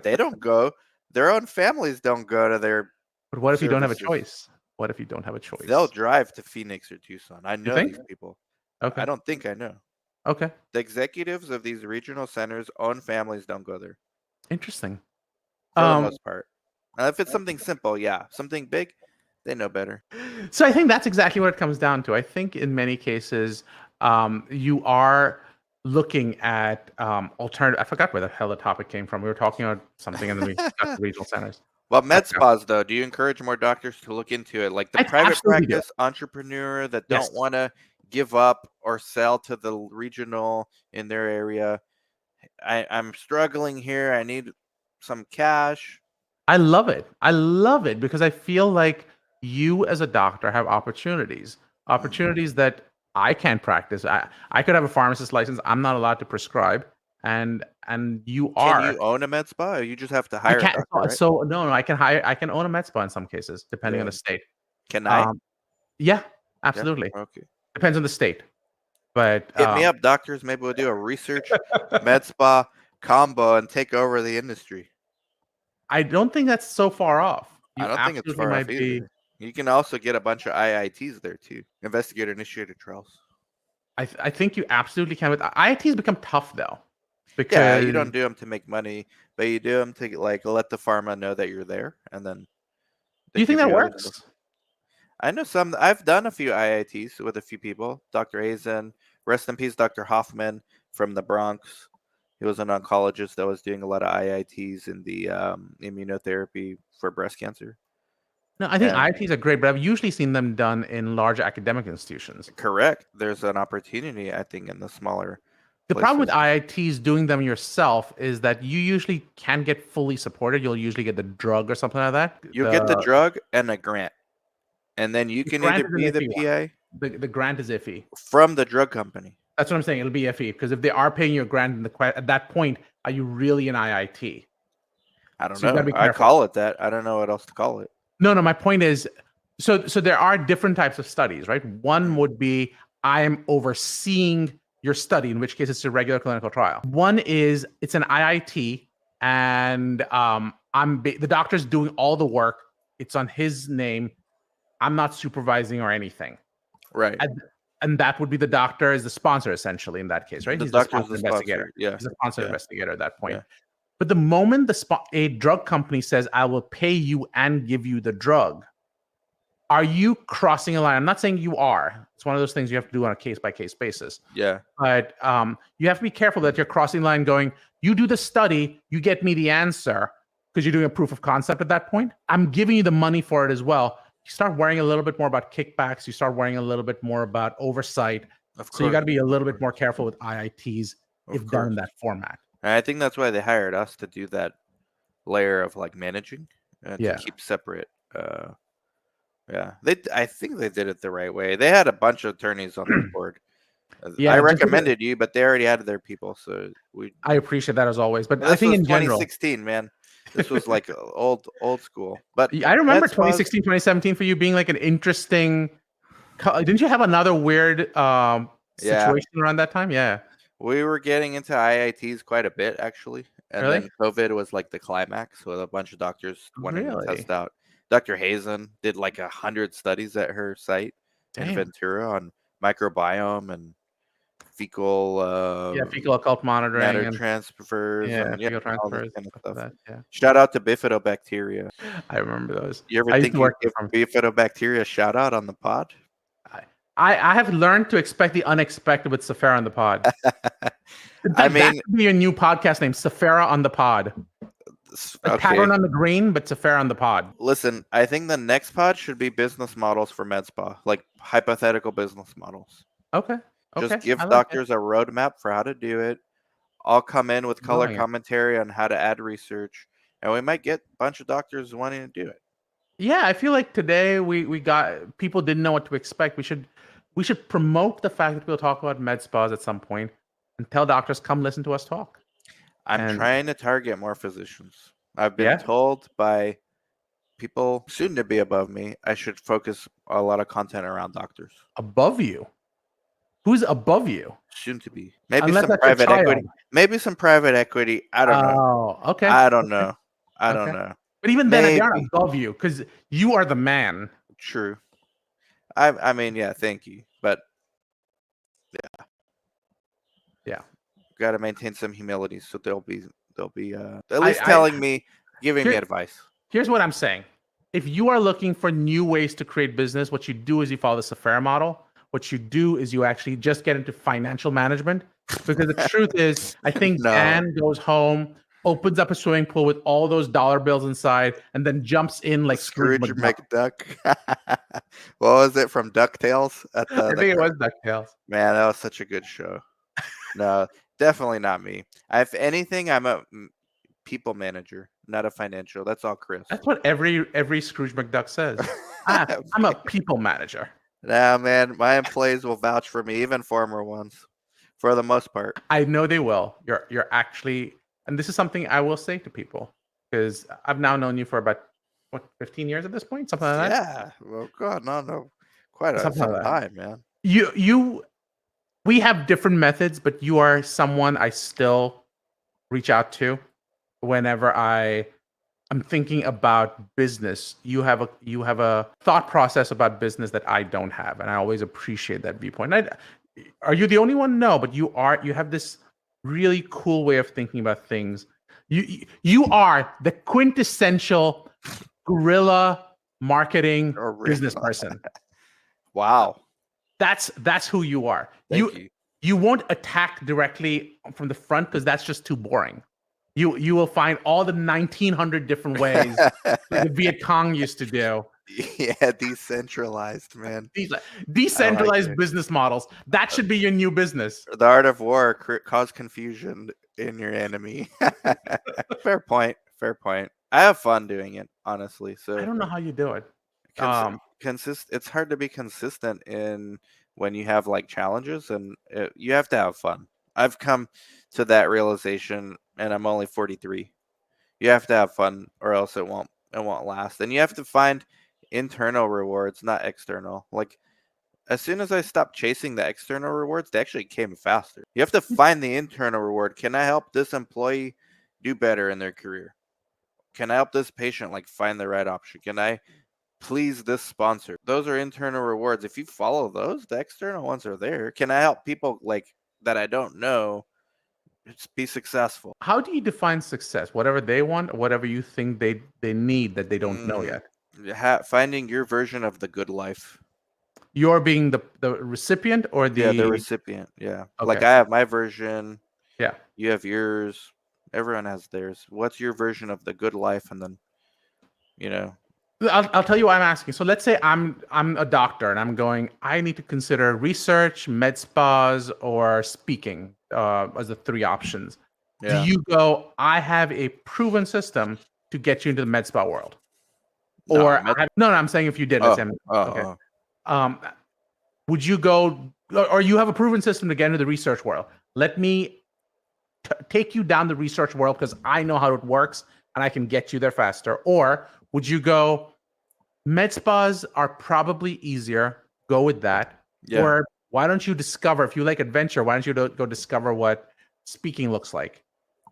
They don't go. Their own families don't go to their. But what if you don't have a choice? What if you don't have a choice? They'll drive to Phoenix or Tucson. I know these people. Okay. I don't think I know. Okay. The executives of these regional centers' own families don't go there. Interesting. For the most part. Now, if it's something simple, yeah. Something big, they know better. So I think that's exactly what it comes down to. I think in many cases, you are looking at alternative. I forgot where the hell the topic came from. We were talking about something, and then we got the regional centers. Well, med spas, though, do you encourage more doctors to look into it? Like the private practice entrepreneur that don't want to give up or sell to the regional in their area. I'm struggling here. I need some cash. I love it. I love it because I feel like you as a doctor have opportunities that I can't practice. I could have a pharmacist license. I'm not allowed to prescribe, and you Can are. you own a med spa? Or you just have to I hire a can't. doctor, right? So no, I can hire. I can own a med spa in some cases, depending on the Really? state. Can I? Um, yeah, Yeah. absolutely. Okay. Depends on the state. But Hit me up, doctors. Maybe we'll do a research med spa combo and take over the industry. I don't think that's so far off. I You don't think it's absolutely far off might be. either. You can also get a bunch of IITs there too, investigator-initiated trials. I think you absolutely can. With IITs become tough though, Yeah, you because don't do them to make money, but you do them to like let the pharma know that you're there, and then do they you think give that you other stuff. works? I know some. I've done a few IITs with a few people. Dr. Hazen, rest in peace, Dr. Hoffman from the Bronx. He was an oncologist that was doing a lot of IITs in the immunotherapy for breast cancer. No, I think And IITs are great, but I've usually seen them done in large academic institutions. correct, there's an opportunity, I think, in the smaller The problem with places. IITs doing them yourself is that you usually can't get fully supported. You'll usually get the drug or something like that. You'll get the drug and a grant, and then you The can grant either is an be the iffy one. PA The grant is iffy. from the drug company. That's what I'm saying. It'll be iffy because if they are paying you a grant at that point, are you really an IIT? I don't So you got to know. be I careful. call it that. I don't know what else to call it. No, my point is, so there are different types of studies, right? One would be I am overseeing your study, in which case it's a regular clinical trial. One is it's an IIT, and the doctor's doing all the work. It's on his name. I'm not supervising or anything. Right. And that would be the doctor is the sponsor essentially in that case, right? The He's the doctor is sponsor the investigator. sponsor. Yeah. He's the sponsor Yeah. investigator at that point. Yeah. But the moment a drug company says, I will pay you and give you the drug, are you crossing a line? I'm not saying you are. It's one of those things you have to do on a case-by-case basis. Yeah. But you have to be careful that you're crossing the line going, you do the study, you get me the answer, because you're doing a proof of concept at that point. I'm giving you the money for it as well. You start worrying a little bit more about kickbacks. You start worrying a little bit more about oversight. So you got to be a little bit more careful with IITs if done in that format. And I think that's why they hired us to do that layer of like managing and to keep separate. Yeah, I think they did it the right way. They had a bunch of attorneys on the board. I recommended you, but they already had their people, so I appreciate that as always. But I think in 2016, man, this was like old school. But I remember 2016, 2017 for you being like an interesting. Didn't you have another weird situation around that time? Yeah, we were getting into IITs quite a bit actually, and then COVID was like the climax with a bunch of doctors wanting to test out. Dr. Hazen did like 100 studies at her site in Ventura on microbiome and fecal fecal occult monitoring matter and transfers and fecal transfers, kind of stuff. Yeah. Shout out to bifidobacteria. I remember those. You ever think you give bifidobacteria a shout out on the pod? I have learned to expect the unexpected with Safara on the pod. That could be a new podcast name, Safara on the pod. A tavern on the green, but Safara on the pod. Listen, I think the next pod should be business models for med spa, like hypothetical business models. Okay. Just give doctors a roadmap for how to do it. I'll come in with color commentary on how to add research, and we might get a bunch of doctors wanting to do it. Yeah, I feel like today we got people didn't know what to expect. We should promote the fact that we'll talk about med spas at some point and tell doctors come listen to us talk. I'm trying to target more physicians. I've been told by people soon to be above me I should focus a lot of content around doctors. Above you? Who's above you? Soon to be. Maybe some private equity. Maybe some private equity. I don't know. Oh, okay. I don't know. I don't know. But even then, they aren't above you because you are the man. True. I mean, yeah, thank you. But yeah. Got to maintain some humility, so they'll be at least telling me, giving me advice. Here's what I'm saying. If you are looking for new ways to create business, what you do is you follow the Safara model. What you do is you actually just get into financial management. Because the truth is, I think Dan goes home, opens up a swimming pool with all those dollar bills inside, and then jumps in like Scrooge McDuck. What was it from DuckTales? I think it was DuckTales. Man, that was such a good show. No, definitely not me. If anything, I'm a people manager, not a financial. That's all Chris. That's what every Scrooge McDuck says. I'm a people manager. Nah, man, my employees will vouch for me, even former ones, for the most part. I know they will. You're actually, and this is something I will say to people because I've now known you for about what 15 years at this point, something like that. Yeah. Well, God, no. Quite Something some like that. time, man. You we have different methods, but you are someone I still reach out to whenever I'm thinking about business. You have a thought process about business that I don't have, and I always appreciate that viewpoint. Are you the only one? No, but you have this really cool way of thinking about things. You are the quintessential guerrilla marketing Or real. business person. Wow. That's who you are. Thank you. You won't attack directly from the front because that's just too boring. You will find all the 1900 different ways like the Viet Cong used to do. Yeah, decentralized, man. These I like decentralized it. business models. That should be your new business. The art of war cause confusion in your enemy. Fair point. Fair point. I have fun doing it, honestly. I So don't know how you do it. it's hard to be consistent in when you have like challenges, and you have to have fun. I've come to that realization, and I'm only 43. You have to have fun, or else it won't last. And you have to find internal rewards, not external. Like, as soon as I stopped chasing the external rewards, they actually came faster. You have to find the internal reward. Can I help this employee do better in their career? Can I help this patient like find the right option? Can I please this sponsor? Those are internal rewards. If you follow those, the external ones are there. Can I help people like that I don't know be successful? How do you define success? Whatever they want, or whatever you think they need that they don't know Mm, yet. finding your version of the good life. You're being the recipient or Yeah, the the recipient. Yeah. Like okay. I have my version, Yeah. you have yours, everyone has theirs. What's your version of the good life? And then, you know, I'll tell you why I'm asking. So let's say I'm a doctor and I'm going. I need to consider research, med spas, or speaking as the three options. Do yeah. you go? I have a proven system to get you into the med spa world, No, or no? I'm saying if you did, let's oh, say, oh, okay. oh. Um, would you go, or you have a proven system to get into the research world? Let me take you down the research world because I know how it works and I can get you there faster. Or would you go? Med spas are probably easier. Go with that. Yeah. Or why don't you discover, if you like adventure, why don't you go discover what speaking looks like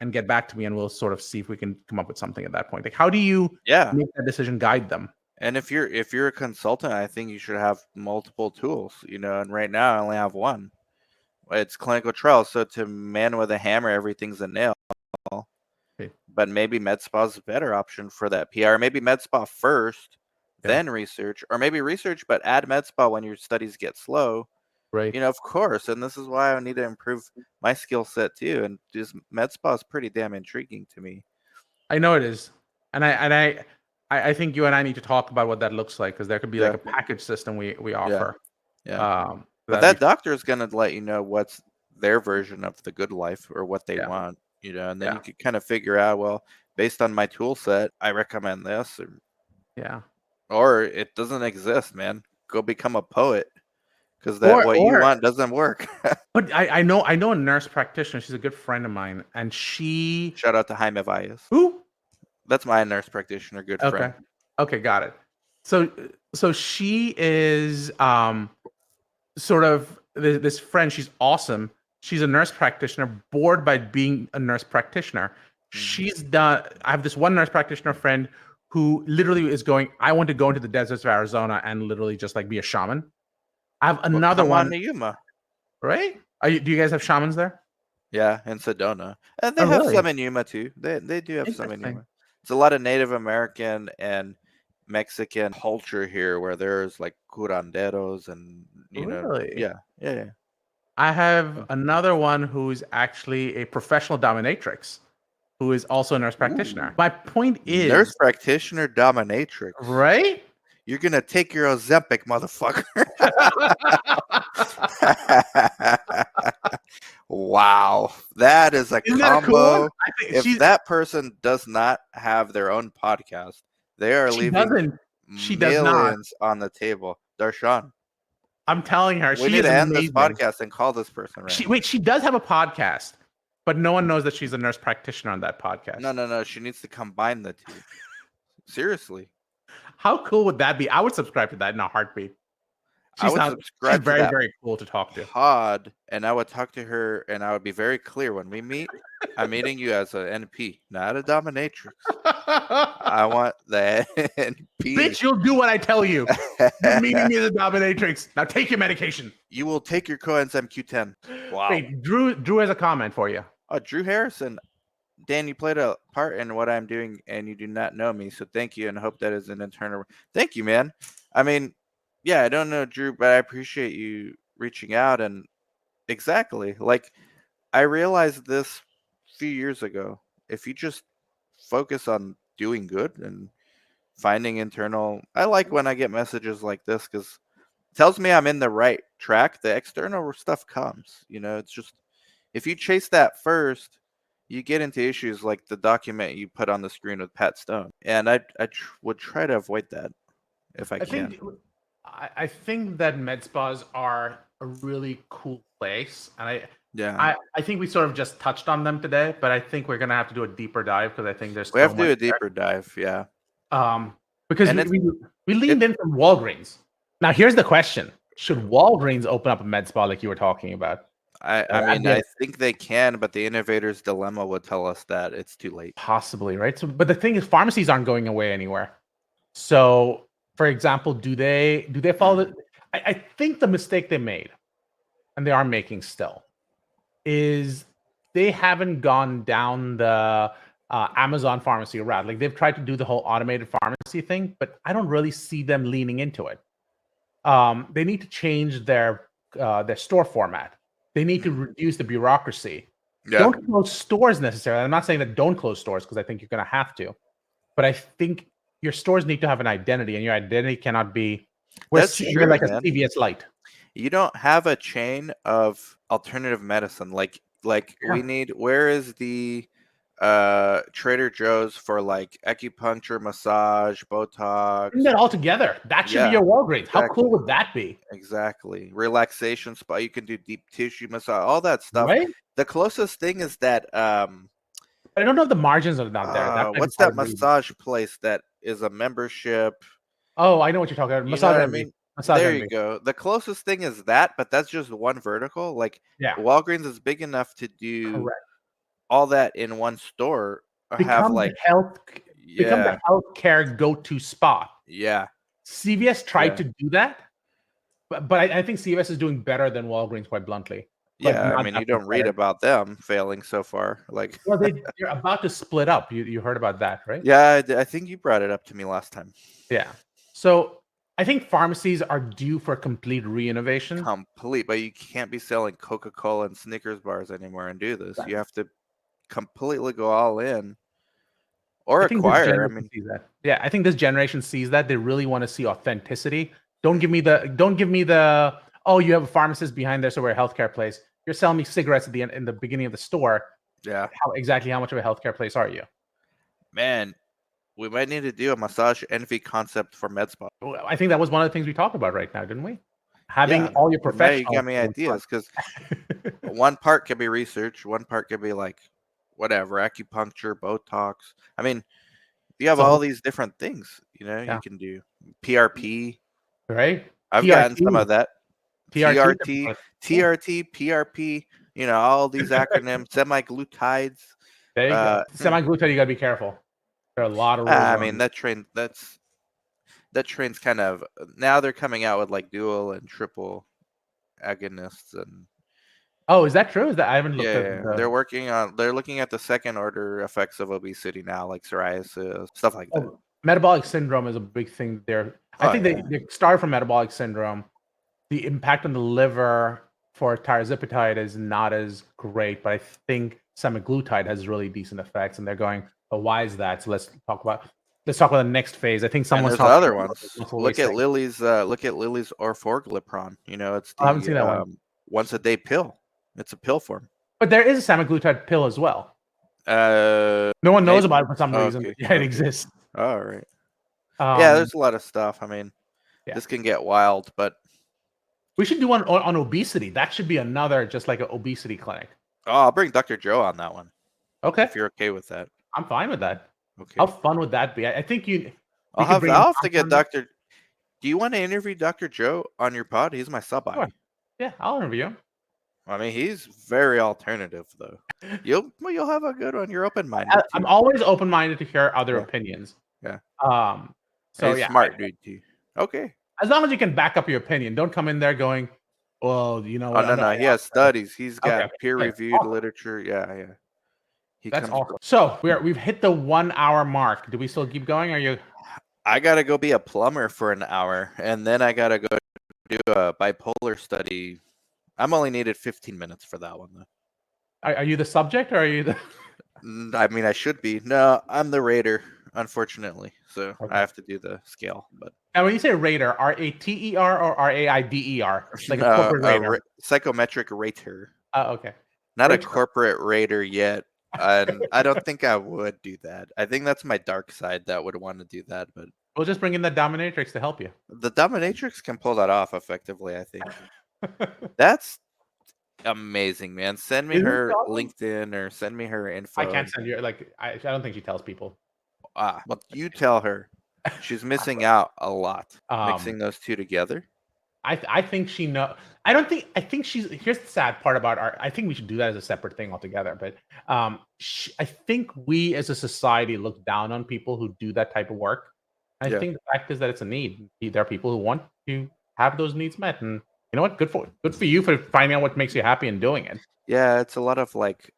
and get back to me and we'll sort of see if we can come up with something at that point. Like, how do you Yeah. make that decision, guide them? And if you're a consultant, I think you should have multiple tools, and right now I only have one. It's clinical trials. So to man with a hammer, everything's a nail. Okay. But maybe med spa is a better option for that PR. Maybe med spa first, Yeah. then research, or maybe research but add med spa when your studies get slow. Right. Of course. And this is why I need to improve my skill set too. And just med spa is pretty damn intriguing to me. I know it is. And I think you and I need to talk about what that looks like because there could be like a package system we offer. Yeah. But that doctor is going to let you know what's their version of the good life or what they want, and then you could kind of figure out, well, based on my tool set, I recommend this. Or it doesn't exist, man. Go become a poet because what you want doesn't work. But I know a nurse practitioner. She's a good friend of mine, and she Shout out to Jaime Valles. Who? That's my nurse practitioner, good friend. Okay, got it. So she is sort of this friend. She's awesome. She's a nurse practitioner, bored by being a nurse practitioner. I have this one nurse practitioner friend who literally is going, I want to go into the deserts of Arizona and literally just like be a shaman. I have another one. Come on to Yuma. Right? Do you guys have shamans there? Yeah, in Sedona. And they have some in Yuma too. They do have some in Yuma. It's a lot of Native American and Mexican culture here where there's like curanderos and Really? Yeah. I have another one who's actually a professional dominatrix who is also a nurse practitioner. My point is nurse practitioner dominatrix. Right? You're gonna take your Ozempic, motherfucker. Wow, that is a combo. If that person does not have their own podcast, they are leaving millions on the table. Darshan, I'm telling her, We she need is to end this amazing. podcast and call this person right now. Wait, she does have a podcast, but no one knows that she's a nurse practitioner on that podcast. No. She needs to combine the two. Seriously. How cool would that be? I would subscribe to that in a heartbeat. I would subscribe she's very, to that very cool to talk to. pod, and I would talk to her, and I would be very clear when we meet. I'm meeting you as an NP, not a dominatrix. I want the NP. Bitch, you'll do what I tell you. You're meeting me as a dominatrix. Now take your medication. You will take your coenzyme Q10. Wow. Wait, Drew has a comment for you. Oh, Drew Harrison. Dan, you played a part in what I'm doing, and you do not know me, so thank you, and hope that is an internal. Thank you, man. I mean, yeah, I don't know Drew, but I appreciate you reaching out, and exactly, like, I realized this a few years ago. If you just focus on doing good and finding internal, I like when I get messages like this because it tells me I'm in the right track. The external stuff comes, it's just, if you chase that first, you get into issues like the document you put on the screen with Pat Stone, and I would try to avoid that if I can. I think that med spas are a really cool place, and I think we sort of just touched on them today, but I think we're gonna have to do a deeper dive because I think we have to do a deeper dive, yeah. Because we leaned in from Walgreens. Now here's the question: should Walgreens open up a med spa like you were talking about? I mean, I think they can, but the innovator's dilemma would tell us that it's too late. Possibly, right? So, but the thing is, pharmacies aren't going away anywhere. So, for example, do they follow the? I think the mistake they made, and they are making still, is they haven't gone down the Amazon pharmacy route. Like they've tried to do the whole automated pharmacy thing, but I don't really see them leaning into it. They need to change their store format. They need to reduce the bureaucracy. Yeah. Don't close stores necessarily. I'm not saying that don't close stores because I think you're going to have to. But I think your stores need to have an identity, and your identity cannot be that's true, like man. A CVS Light. You don't have a chain of alternative medicine like we need. Where is the Trader Joe's for like acupuncture, massage, Botox? Bring that all together. That should be your Walgreens. Exactly. How cool would that be? Exactly. Relaxation spa. You can do deep tissue massage, all that stuff. Right? The closest thing is that I don't know if the margins are not there. What's that massage place that is a membership? Oh, I know what you're talking about. Massage I mean? There you go. The closest thing is that, but that's just one vertical. Like Walgreens is big enough to do all that in one store. Become the healthcare go-to spot. Yeah. CVS tried to do that, but I think CVS is doing better than Walgreens, quite bluntly. Yeah, I mean, you don't read about them failing so far. Like, well, they're about to split up. You heard about that, right? Yeah, I think you brought it up to me last time. Yeah. So I think pharmacies are due for complete re-innovation. But you can't be selling Coca-Cola and Snickers bars anymore and do this. Right. You have to completely go all in or acquire. I mean, yeah, I think this generation sees that. They really want to see authenticity. Don't give me the oh, you have a pharmacist behind there, so we're a healthcare place. You're selling me cigarettes at the end in the beginning of the store. Yeah. How much of a healthcare place are you? Man, we might need to do a massage envy concept for med spa. I think that was one of the things we talked about right now, didn't we? Having all your professionals. You got me ideas because one part could be research, one part could be like whatever, acupuncture, Botox. I mean, you have all these different things, you can do PRP. Right. I've gotten some of that. TRT, PRP, all these acronyms, semaglutides. There you go. Semaglutide, you got to be careful. There are a lot of rules. I mean, that train's kind of, now they're coming out with like dual and triple agonists and. Oh, is that true? Is that I haven't looked at they're looking at the second order effects of obesity now, like psoriasis, stuff like that. Metabolic syndrome is a big thing there. I think they start from metabolic syndrome. The impact on the liver for tirzepatide is not as great, but I think semaglutide has really decent effects, and they're going, oh, why is that? So let's talk about the next phase. I think someone's talking other ones. Look at Lilly's orforglipron. It's the I haven't seen that one. Once a day pill. It's a pill form. But there is a semaglutide pill as well. No one knows about it for some reason. Okay. Yeah, it exists. All right. Yeah, there's a lot of stuff. I mean, this can get wild, but We should do one on obesity. That should be another, just like an obesity clinic. Oh, I'll bring Dr. Joe on that one. Okay. If you're okay with that. I'm fine with that. Okay. How fun would that be? I think I'll have to get Dr. Do you want to interview Dr. Joe on your pod? He's my sub. Sure. Yeah, I'll interview him. I mean, he's very alternative, though. You'll have a good one. You're open-minded. I'm always open-minded to hear other opinions. Yeah. So he's smart, dude. Too. Okay. As long as you can back up your opinion, don't come in there going, "Well, you know." Oh no, he has studies. He's got peer-reviewed literature. Yeah. That's awesome. So we've hit the 1 hour mark. Do we still keep going? Or you? I gotta go be a plumber for an hour, and then I gotta go do a bipolar study. I'm only needed 15 minutes for that one, though. Are you the subject, or are you the? I mean, I should be. No, I'm the rater, unfortunately. So I have to do the scale. But and when you say rater, R-A-T-E-R or R-A-I-D-E-R, like a corporate rater, psychometric rater. Okay. Not a corporate rater yet. And I don't think I would do that. I think that's my dark side that would want to do that. But we'll just bring in the dominatrix to help you. The dominatrix can pull that off effectively, I think. That's amazing, man. Send me her LinkedIn or send me her info. I can't send you. I don't think she tells people. Well, you tell her. She's missing out a lot. Mixing those two together. I think she know. I think she's. Here's the sad part about art. I think we should do that as a separate thing altogether. But I think we as a society look down on people who do that type of work. I think the fact is that it's a need. There are people who want to have those needs met, and you know what? Good for you for finding out what makes you happy and doing it. Yeah, it's a lot of like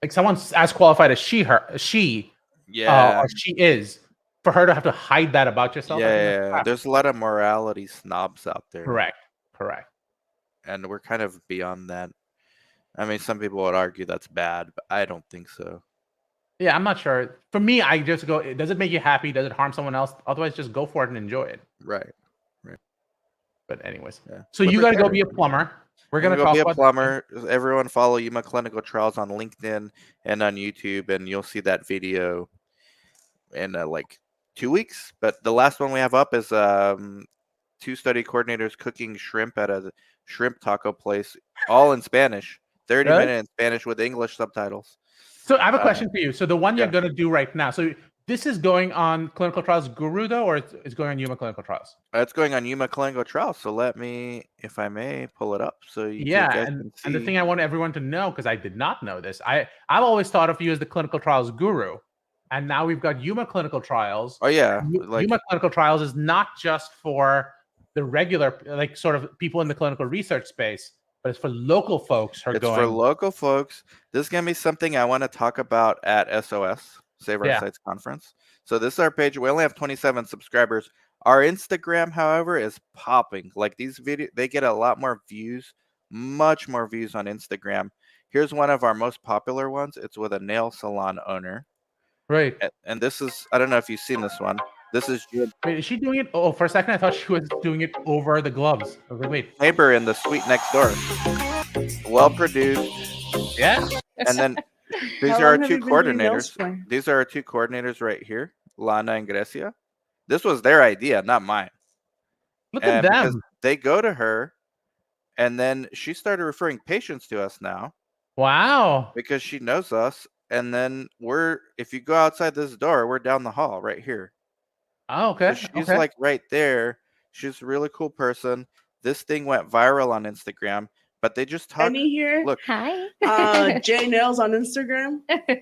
someone as qualified as she or she is. For her to have to hide that about yourself. Yeah. There's a lot of morality snobs out there. Correct. And we're kind of beyond that. I mean, some people would argue that's bad, but I don't think so. Yeah, I'm not sure. For me, I just go, does it make you happy? Does it harm someone else? Otherwise, just go for it and enjoy it. Right. But anyways, so you got to go be a plumber. We're going to talk about a plumber. Everyone follow Yuma Clinical Trials on LinkedIn and on YouTube, and you'll see that video in like 2 weeks. But the last one we have up is 2 study coordinators cooking shrimp at a shrimp taco place, all in Spanish. 30-minute in Spanish with English subtitles. So I have a question for you. So the one you're going to do right now. So this is going on Clinical Trials Guru, though, or it's going on Yuma Clinical Trials? It's going on Yuma Clinical Trials. So let me, if I may, pull it up so you guys can see. And the thing I want everyone to know, because I did not know this, I've always thought of you as the Clinical Trials Guru. And now we've got Yuma Clinical Trials. Oh, yeah. Yuma Clinical Trials is not just for the regular, like sort of people in the clinical research space, but it's for local folks who are going. It's for local folks. This is going to be something I want to talk about at SOS, Save Our Sites Conference. So this is our page. We only have 27 subscribers. Our Instagram, however, is popping. Like these videos, they get a lot more views, much more views on Instagram. Here's one of our most popular ones. It's with a nail salon owner. Right. And this is, I don't know if you've seen this one. This is Wait, is she doing it? Oh, for a second, I thought she was doing it over the gloves. Wait. Neighbor in the suite next door. Well produced. Yeah. And then these are our 2 coordinators. These are our 2 coordinators right here, Lana and Grecia. This was their idea, not mine. Look at them. They go to her, and then she started referring patients to us now. Wow. Because she knows us. And then if you go outside this door, we're down the hall right here. Oh, okay. So she's like right there. She's a really cool person. This thing went viral on Instagram, but they just talk. Penny here. Look, hi. J Nails on Instagram. You've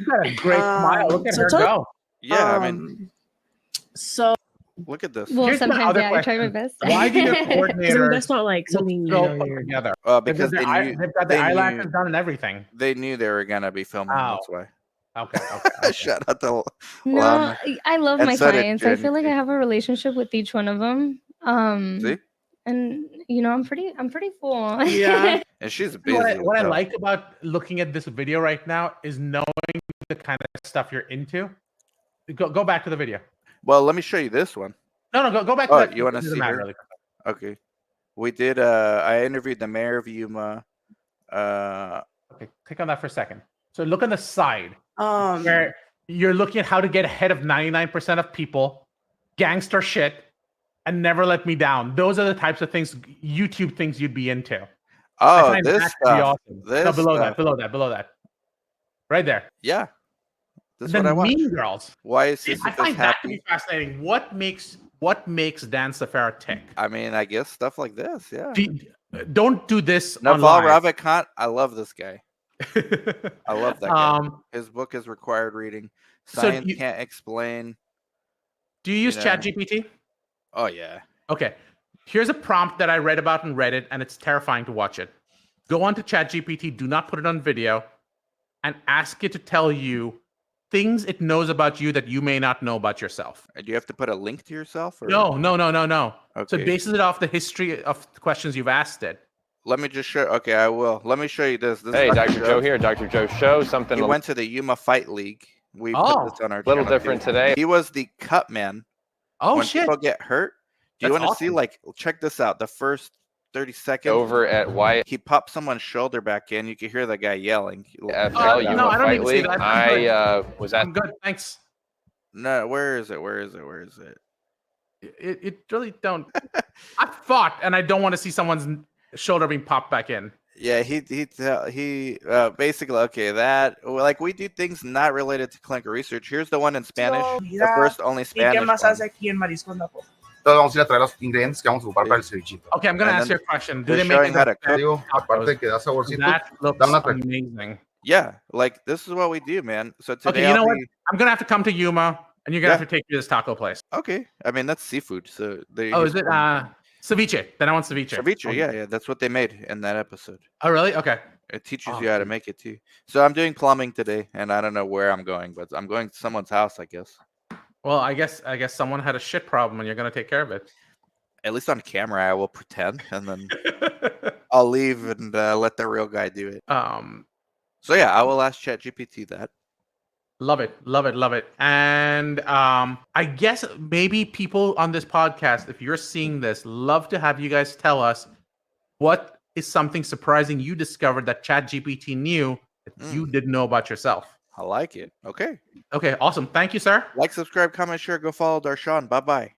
got a great smile. Look at her go. Yeah, I mean, so look at this. Well, sometimes I try my best. Why do your coordinators? That's not like something together. Because they've got the eyelashes done and everything. They knew they were gonna be filming. That's why. Okay. Shout out to No, I love my clients. I feel like I have a relationship with each one of them. See? And you know, I'm pretty full. Yeah. And she's busy. What I like about looking at this video right now is knowing the kind of stuff you're into. Go back to the video. Well, let me show you this one. No, go back to that. You want to see her? Really okay. We did I interviewed the mayor of Yuma. Okay, click on that for a second. So look on the side. Where you're looking at how to get ahead of 99% of people, gangster shit, and Never Let Me Down. Those are the types of things, YouTube things you'd be into. Oh, that this to be stuff. awesome. This No, below stuff. below that. Right there. Yeah. This is Then what I watch. Mean Girls. Why is See, I Sisyphus find that to happy? be fascinating. What makes Dan Safara tick? I mean, I guess stuff like this. Yeah. Don't do this Naval online. Ravikant. I love this guy. I love that guy. His book is required reading. Science Can't Explain. Do you use ChatGPT? Oh yeah. Okay. Here's a prompt that I read about in Reddit, and it's terrifying to watch it. Go on to ChatGPT, do not put it on video, and ask it to tell you things it knows about you that you may not know about yourself. Do you have to put a link to yourself? Or? No. Okay. So it bases it off the history of the questions you've asked it. Let me just show. Okay, I will. Let me show you this. Hey, Dr. Joe here. Dr. Joe Show. Something. He went to the Yuma Fight League. We put this on our little channel different too. today. He was the cut man. Oh, when shit. people get hurt. Do you want to see, like, check this out. The first 30 seconds. Over at Wyatt. He popped someone's shoulder back in. You could hear the guy yelling. FL Yuma I don't need Fight to see League. that. I was at. I'm good. Thanks. No, where is it? It really don't. I fought, and I don't want to see someone's shoulder being popped back in. Yeah, he basically, okay, that, like, we do things not related to clinical research. Here's the one in Spanish, the first only Spanish one. Entonces vamos a ir a traer los ingredientes que vamos a ocupar para el cevichito. Okay, I'm going to ask you a question. Do they're they make showing how to cook. Digo, aparte que da saborcito, That looks da una amazing. Yeah, like, this is what we do, man. So today, Okay, you know what? I'm going to have to come to Yuma, and you're going to have to take me to this taco place. Okay, I mean, that's seafood. So Oh, is it ceviche? Then I want ceviche. Ceviche, yeah, that's what they made in that episode. Oh, really? Okay. It teaches you how to make it too. So I'm doing plumbing today, and I don't know where I'm going, but I'm going to someone's house, I guess. Well, I guess someone had a shit problem, and you're going to take care of it. At least on camera, I will pretend, and then I'll leave and let the real guy do it. So yeah, I will ask ChatGPT that. Love it. And I guess maybe people on this podcast, if you're seeing this, love to have you guys tell us what is something surprising you discovered that ChatGPT knew that you didn't know about yourself. I like it. Okay. Okay, awesome. Thank you, sir. Like, subscribe, comment, share. Go follow Darshan. Bye-bye.